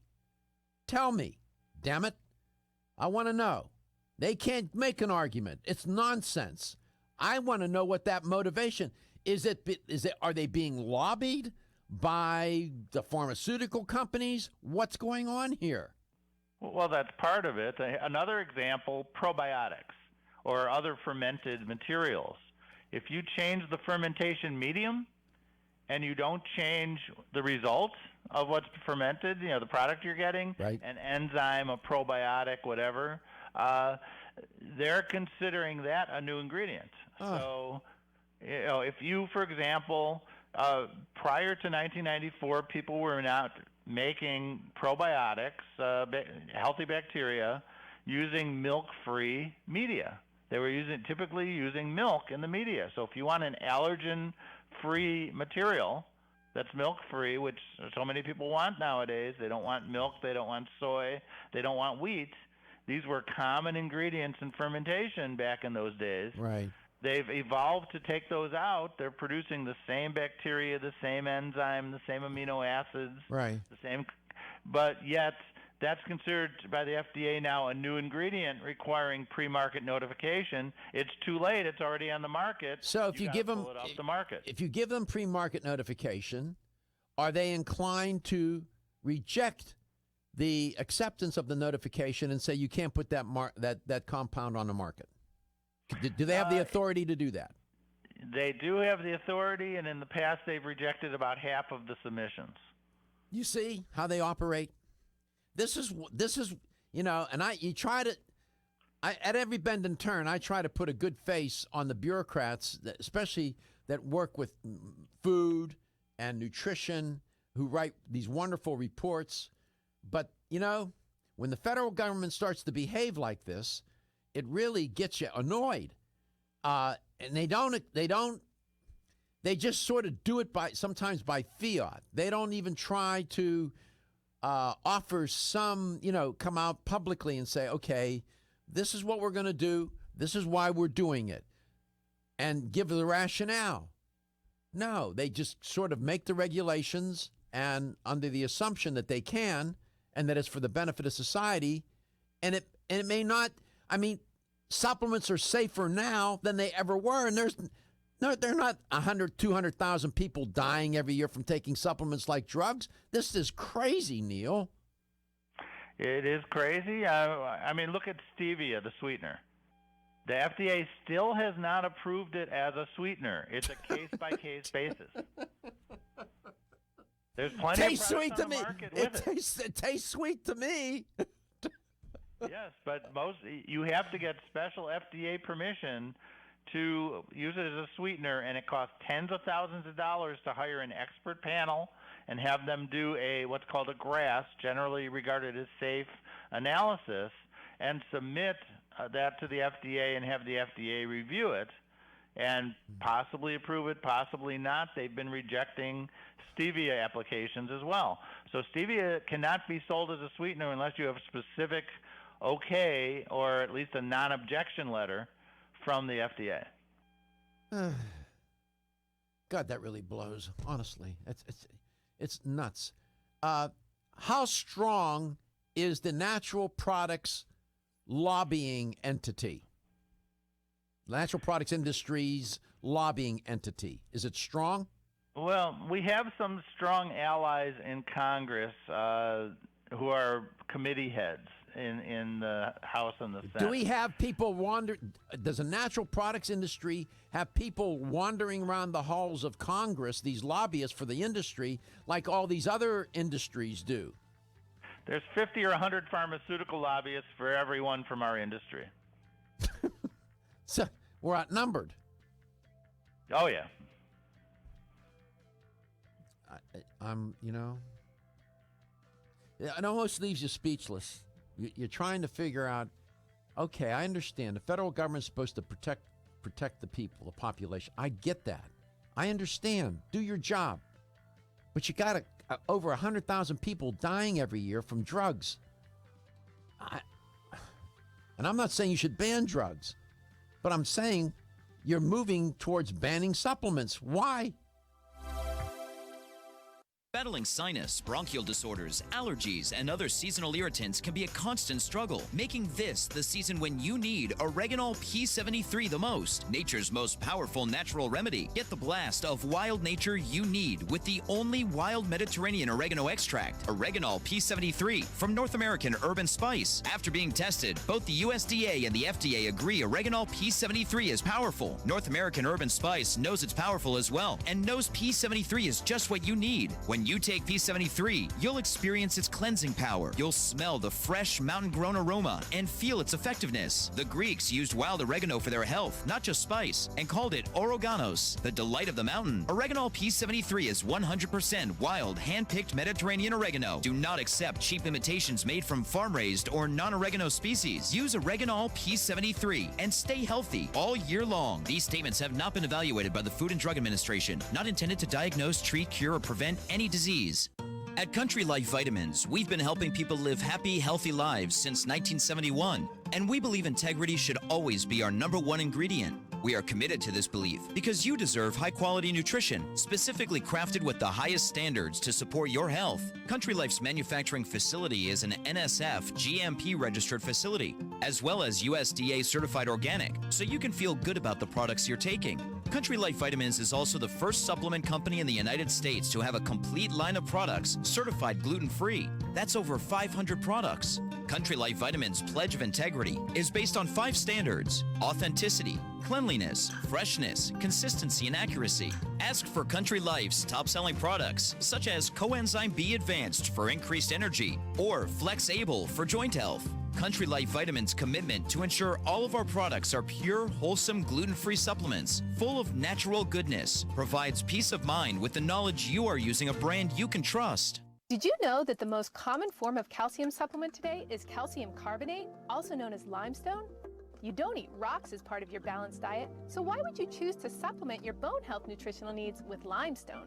Damn it. I want to know. They can't make an argument. It's nonsense. I want to know what that motivation is. Are they being lobbied by the pharmaceutical companies? What's going on here? Well, that's part of it. Another example, probiotics or other fermented materials. If you change the fermentation medium and you don't change the results of what's fermented, the product you're getting, right, an enzyme, a probiotic, whatever, they're considering that a new ingredient. So, if you, for example, prior to 1994, people were not making probiotics, healthy bacteria, using milk-free media. They were typically using milk in the media. So if you want an allergen-free material that's milk-free, which so many people want nowadays, they don't want milk, they don't want soy, they don't want wheat. These were common ingredients in fermentation back in those days. Right. They've evolved to take those out. They're producing the same bacteria, the same enzyme, the same amino acids, Right. the same, but yet that's considered by the FDA now a new ingredient requiring pre-market notification. It's too late. It's already on the market. So if you give them, pull it off the market. if you give them pre-market notification, are they inclined to reject the acceptance of the notification and say you can't put that compound on the market? Do they have the authority to do that? They do have the authority, and in the past they've rejected about half of the submissions. You see how they operate? This is and at every bend and turn, I try to put a good face on the bureaucrats, especially that work with food and nutrition, who write these wonderful reports. But, when the federal government starts to behave like this, it really gets you annoyed. And they just sort of do it sometimes by fiat. They don't even try to offer some, come out publicly and say, okay, this is what we're going to do. This is why we're doing it. And give the rationale. No, they just sort of make the regulations and under the assumption that they can and that it's for the benefit of society. And it may not, supplements are safer now than they ever were. And they're not 100, 200,000 people dying every year from taking supplements like drugs. This is crazy, Neil. It is crazy. Look at stevia, the sweetener. The FDA still has not approved it as a sweetener. It's a case-by-case basis. There's plenty of products on the market with it. It tastes sweet to me. Yes, but you have to get special FDA permission to use it as a sweetener, and it costs tens of thousands of dollars to hire an expert panel and have them do what's called a GRAS, generally regarded as safe analysis, and submit that to the FDA and have the FDA review it and possibly approve it, possibly not. They've been rejecting stevia applications as well. So stevia cannot be sold as a sweetener unless you have a specific okay or at least a non-objection letter from the FDA. God, that really blows. Honestly, it's nuts. How strong is the natural products lobbying entity? Natural products industries lobbying entity. Is it strong? Well, we have some strong allies in Congress who are committee heads in the House and the Senate. Do we have people does the natural products industry have people wandering around the halls of Congress, these lobbyists for the industry, like all these other industries do? There's 50 or 100 pharmaceutical lobbyists for everyone from our industry. So we're outnumbered. Oh, yeah. It almost leaves you speechless. You're trying to figure out, okay, I understand. The federal government's supposed to protect the people, the population. I get that. I understand. Do your job. But you got over 100,000 people dying every year from drugs. And I'm not saying you should ban drugs, but I'm saying you're moving towards banning supplements. Why? Battling sinus, bronchial disorders, allergies, and other seasonal irritants can be a constant struggle, making this the season when you need Oreganol P73 the most, nature's most powerful natural remedy. Get the blast of wild nature you need with the only wild Mediterranean oregano extract, Oreganol P73 from North American Herb & Spice. After being tested, both the USDA and the FDA agree Oreganol P73 is powerful. North American Herb & Spice knows it's powerful as well and knows P73 is just what you need. When you take P73, you'll experience its cleansing power. You'll smell the fresh mountain-grown aroma and feel its effectiveness. The Greeks used wild oregano for their health, not just spice, and called it Oroganos, the delight of the mountain. Oreganol P73 is 100% wild, hand-picked Mediterranean oregano. Do not accept cheap imitations made from farm-raised or non-oregano species. Use Oreganol P73 and stay healthy all year long. These statements have not been evaluated by the Food and Drug Administration, not intended to diagnose, treat, cure, or prevent any disease. At Country Life Vitamins, we've been helping people live happy, healthy lives since 1971, and we believe integrity should always be our #1 ingredient. We are committed to this belief because you deserve high-quality nutrition, specifically crafted with the highest standards to support your health. Country Life's manufacturing facility is an NSF GMP-registered facility, as well as USDA certified organic, so you can feel good about the products you're taking. Country Life Vitamins is also the first supplement company in the United States to have a complete line of products certified gluten-free. That's over 500 products. Country Life Vitamins' pledge of integrity is based on 5 standards: authenticity, cleanliness, freshness, consistency, and accuracy. Ask for Country Life's top-selling products, such as Coenzyme B Advanced for increased energy or Flex Able for joint health. Country Life Vitamins' commitment to ensure all of our products are pure, wholesome, gluten-free supplements full of natural goodness provides peace of mind with the knowledge you are using a brand you can trust. Did you know that the most common form of calcium supplement today is calcium carbonate, also known as limestone? You don't eat rocks as part of your balanced diet, so why would you choose to supplement your bone health nutritional needs with limestone?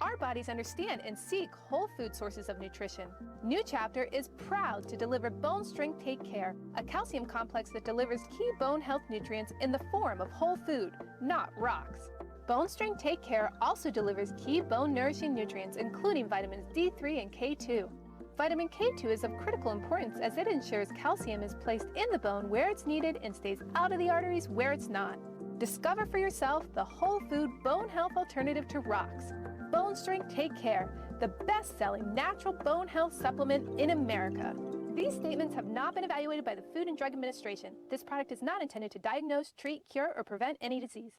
Our bodies understand and seek whole food sources of nutrition. New Chapter is proud to deliver Bone Strength Take Care, a calcium complex that delivers key bone health nutrients in the form of whole food, not rocks. Bone Strength Take Care also delivers key bone nourishing nutrients, including vitamins D3 and K2. Vitamin K2 is of critical importance as it ensures calcium is placed in the bone where it's needed and stays out of the arteries where it's not. Discover for yourself the whole food bone health alternative to rocks. Bone Strength Take Care, the best-selling natural bone health supplement in America. These statements have not been evaluated by the Food and Drug Administration. This product is not intended to diagnose, treat, cure, or prevent any disease.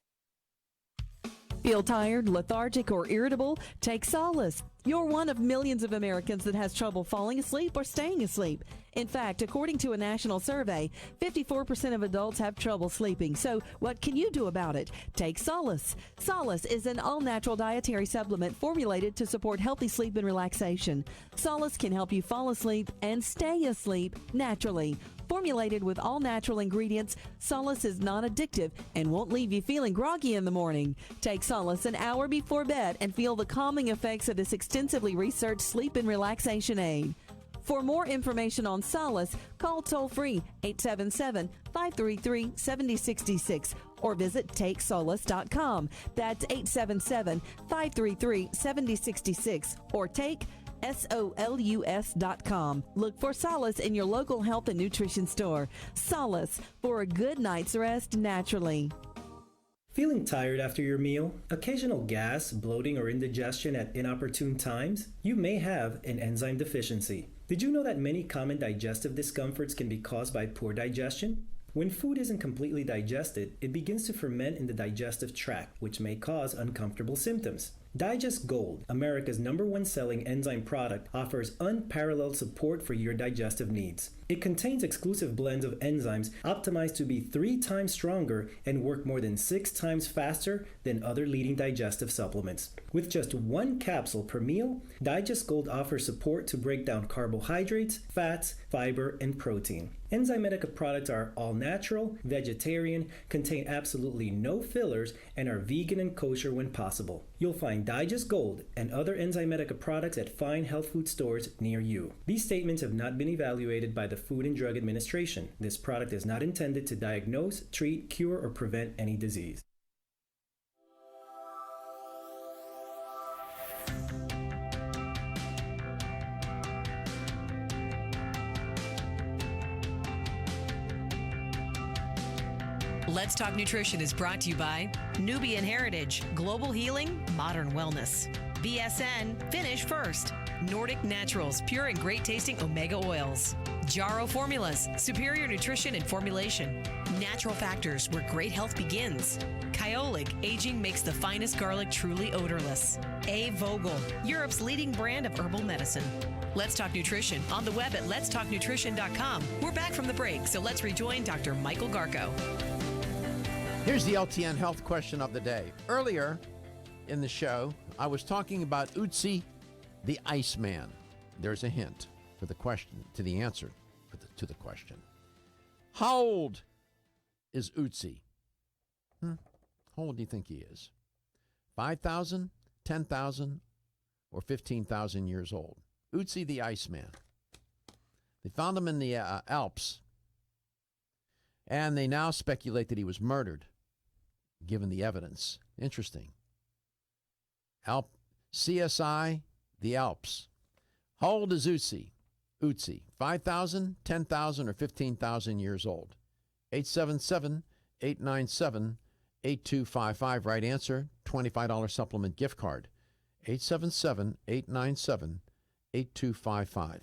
Feel tired, lethargic, or irritable? Take solace. You're one of millions of Americans that has trouble falling asleep or staying asleep. In fact, according to a national survey, 54% of adults have trouble sleeping. So what can you do about it? Take Solace. Solace is an all-natural dietary supplement formulated to support healthy sleep and relaxation. Solace can help you fall asleep and stay asleep naturally. Formulated with all natural ingredients, Solace is non-addictive and won't leave you feeling groggy in the morning. Take Solace an hour before bed and feel the calming effects of this extensively researched sleep and relaxation aid. For more information on Solace, call toll-free 877-533-7066 or visit takesolace.com. That's 877-533-7066 or take SOLUS.com. Look for Solace in your local health and nutrition store. Solace for a good night's rest naturally. Feeling tired after your meal? Occasional gas, bloating, or indigestion at inopportune times? You may have an enzyme deficiency. Did you know that many common digestive discomforts can be caused by poor digestion? When food isn't completely digested, it begins to ferment in the digestive tract, which may cause uncomfortable symptoms. Digest Gold, America's #1 selling enzyme product, offers unparalleled support for your digestive needs. It contains exclusive blends of enzymes optimized to be 3 times stronger and work more than 6 times faster than other leading digestive supplements. With just 1 capsule per meal, Digest Gold offers support to break down carbohydrates, fats, fiber, and protein. Enzymedica products are all natural, vegetarian, contain absolutely no fillers, and are vegan and kosher when possible. You'll find Digest Gold and other Enzymedica products at fine health food stores near you. These statements have not been evaluated by the Food and Drug Administration. This product is not intended to diagnose, treat, cure, or prevent any disease. Let's Talk Nutrition is brought to you by Nubian Heritage, Global Healing, Modern Wellness. BSN, Finish First. Nordic Naturals, pure and great tasting omega oils. Jarrow Formulas, superior nutrition and formulation. Natural Factors, where great health begins. Kyolic, aging makes the finest garlic truly odorless. A. Vogel, Europe's leading brand of herbal medicine. Let's Talk Nutrition on the web at letstalknutrition.com. We're back from the break, so let's rejoin Dr. Michael Garko. Here's the LTN health question of the day. Earlier in the show, I was talking about Otzi, the Iceman. There's a hint for the question, to the answer to the question. How old is Otzi? How old do you think he is? 5,000, 10,000, or 15,000 years old? Otzi, the Iceman. They found him in the Alps, and they now speculate that he was murdered. given the evidence. Interesting. ALPS CSI, the ALPS. How old is Otzi? 5,000, 10,000, or 15,000 years old? 877-897-8255. Right answer, $25 supplement gift card. 877-897-8255.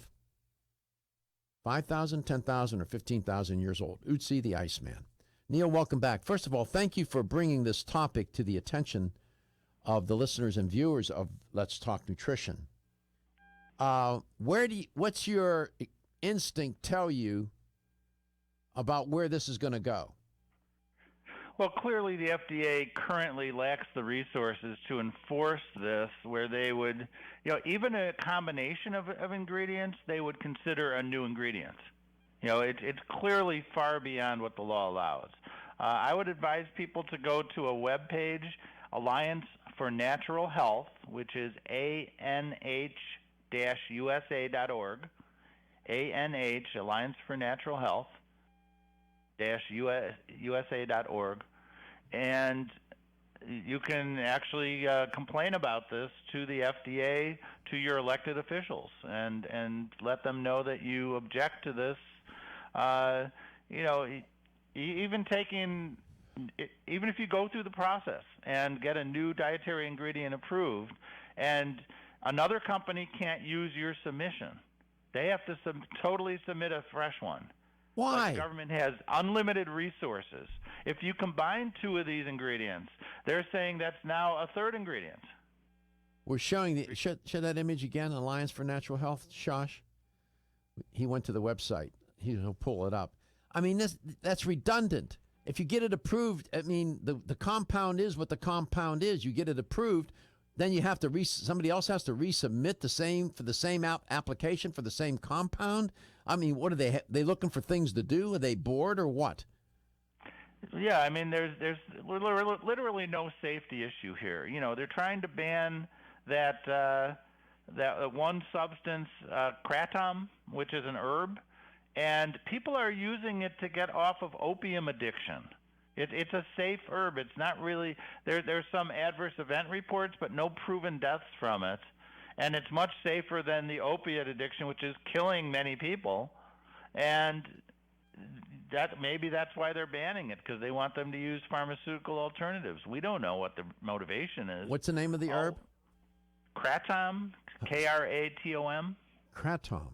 5,000, 10,000, or 15,000 years old. Otzi the Iceman. Neil, welcome back. First of all, thank you for bringing this topic to the attention of the listeners and viewers of Let's Talk Nutrition. What's your instinct tell you about where this is going to go? Well, clearly the FDA currently lacks the resources to enforce this, where they would, even a combination of ingredients, they would consider a new ingredient. It's clearly far beyond what the law allows. I would advise people to go to a web page, Alliance for Natural Health, which is ANH-USA.org, ANH, Alliance for Natural Health, USA.org, and you can actually complain about this to the FDA, to your elected officials, and let them know that you object to this. Even if you go through the process and get a new dietary ingredient approved, and another company can't use your submission, they have to totally submit a fresh one. Why? Like the government has unlimited resources. If you combine two of these ingredients, they're saying that's now a third ingredient. We're showing show that image again, Alliance for Natural Health, Shosh. He went to the website. He'll pull it up. I mean, that's redundant. If you get it approved, I mean, the compound is what the compound is. You get it approved, then you have to somebody else has to resubmit the same application for the same compound. I mean, what are they looking for things to do? Are they bored or what? Yeah, I mean, there's literally no safety issue here. They're trying to ban that one substance, kratom, which is an herb, and people are using it to get off of opium addiction. It's a safe herb. It's not really there's some adverse event reports, but no proven deaths from it. And it's much safer than the opiate addiction, which is killing many people. And maybe that's why they're banning it, because they want them to use pharmaceutical alternatives. We don't know what the motivation is. What's the name of the herb? Kratom, Kratom. Kratom.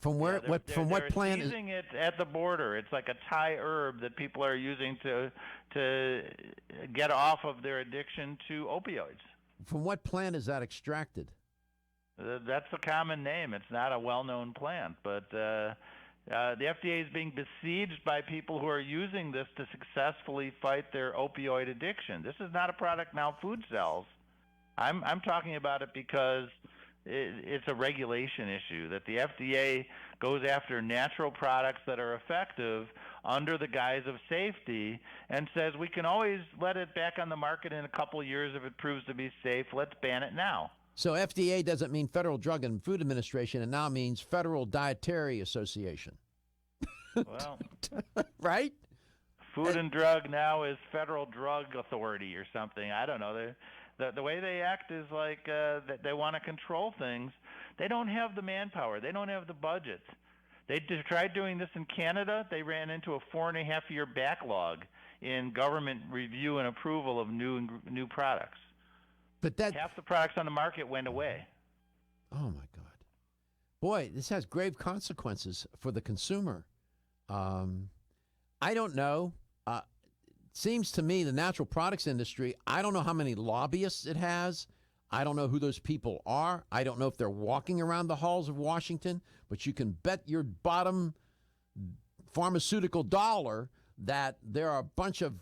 From where? From what plant? They're using it at the border. It's like a Thai herb that people are using to get off of their addiction to opioids. From what plant is that extracted? That's a common name. It's not a well-known plant, but the FDA is being besieged by people who are using this to successfully fight their opioid addiction. This is not a product now food sells. I'm talking about it because it's a regulation issue, that the FDA goes after natural products that are effective under the guise of safety and says we can always let it back on the market in a couple of years if it proves to be safe. Let's ban it now. So FDA doesn't mean Federal Drug and Food Administration. It now means Federal Dietary Association. Well, right? Food and Drug now is Federal Drug Authority or something. I don't know. The way they act is like they want to control things. They don't have the manpower. They don't have the budget. They tried doing this in Canada. They ran into a 4.5-year backlog in government review and approval of new products. But half the products on the market went away. Oh my God, boy, this has grave consequences for the consumer. I don't know. Seems to me the natural products industry, I don't know how many lobbyists it has. I don't know who those people are. I don't know if they're walking around the halls of Washington, but you can bet your bottom pharmaceutical dollar that there are a bunch of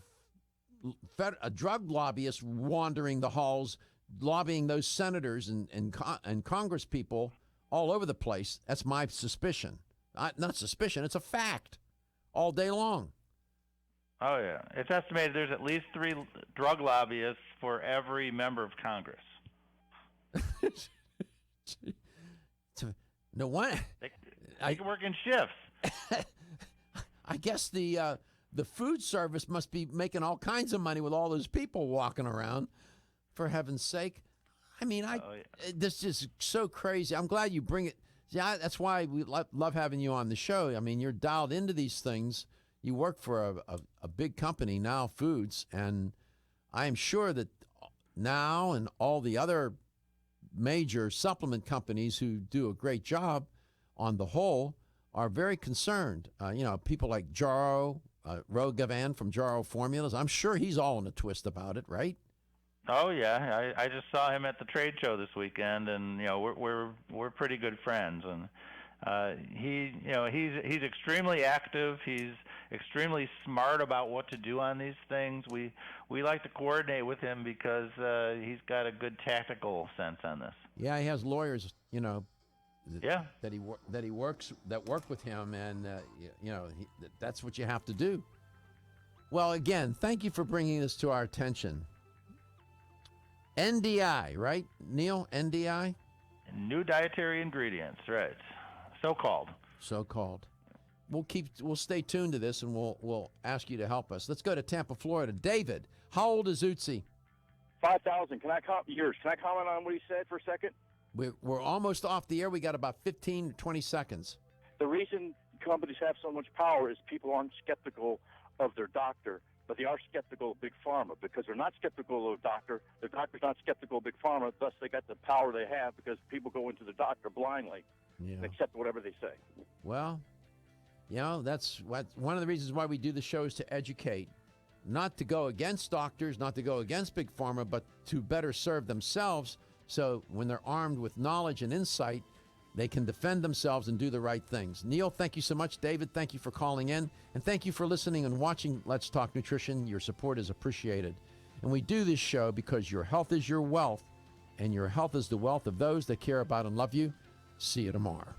drug lobbyists wandering the halls, lobbying those senators and Congress people all over the place. That's my suspicion. Not suspicion, it's a fact all day long. Oh, yeah. It's estimated there's at least 3 drug lobbyists for every member of Congress. No one. They can work in shifts. I guess the the food service must be making all kinds of money with all those people walking around, for heaven's sake. I mean, this is so crazy. I'm glad you bring it. Yeah, that's why we love having you on the show. I mean, you're dialed into these things. You work for a big company, Now Foods, and I am sure that Now and all the other major supplement companies who do a great job on the whole are very concerned. People like Jaro, Rogavan from Jaro Formulas, I'm sure he's all in a twist about it, right? Oh yeah, I just saw him at the trade show this weekend, and we're pretty good friends, and he's extremely active. He's extremely smart about what to do on these things. We like to coordinate with him because he's got a good tactical sense on this. Yeah, he has lawyers, Yeah. that work with him, and that's what you have to do. Well, again, thank you for bringing this to our attention. NDI, right, Neil? NDI? New dietary ingredients, right? So-called. We'll stay tuned to this, and we'll ask you to help us. Let's go to Tampa, Florida. David, how old is Otzi? 5,000. Can I comment on what he said for a second? We're almost off the air. We got about 15 to 20 seconds. The reason companies have so much power is people aren't skeptical of their doctor, but they are skeptical of Big Pharma because they're not skeptical of the doctor's not skeptical of Big Pharma, thus they got the power they have because people go into the doctor blindly and accept whatever they say. Well, that's one of the reasons why we do the show is to educate, not to go against doctors, not to go against Big Pharma, but to better serve themselves so when they're armed with knowledge and insight, they can defend themselves and do the right things. Neil, thank you so much. David, thank you for calling in. And thank you for listening and watching Let's Talk Nutrition. Your support is appreciated. And we do this show because your health is your wealth, and your health is the wealth of those that care about and love you. See you tomorrow.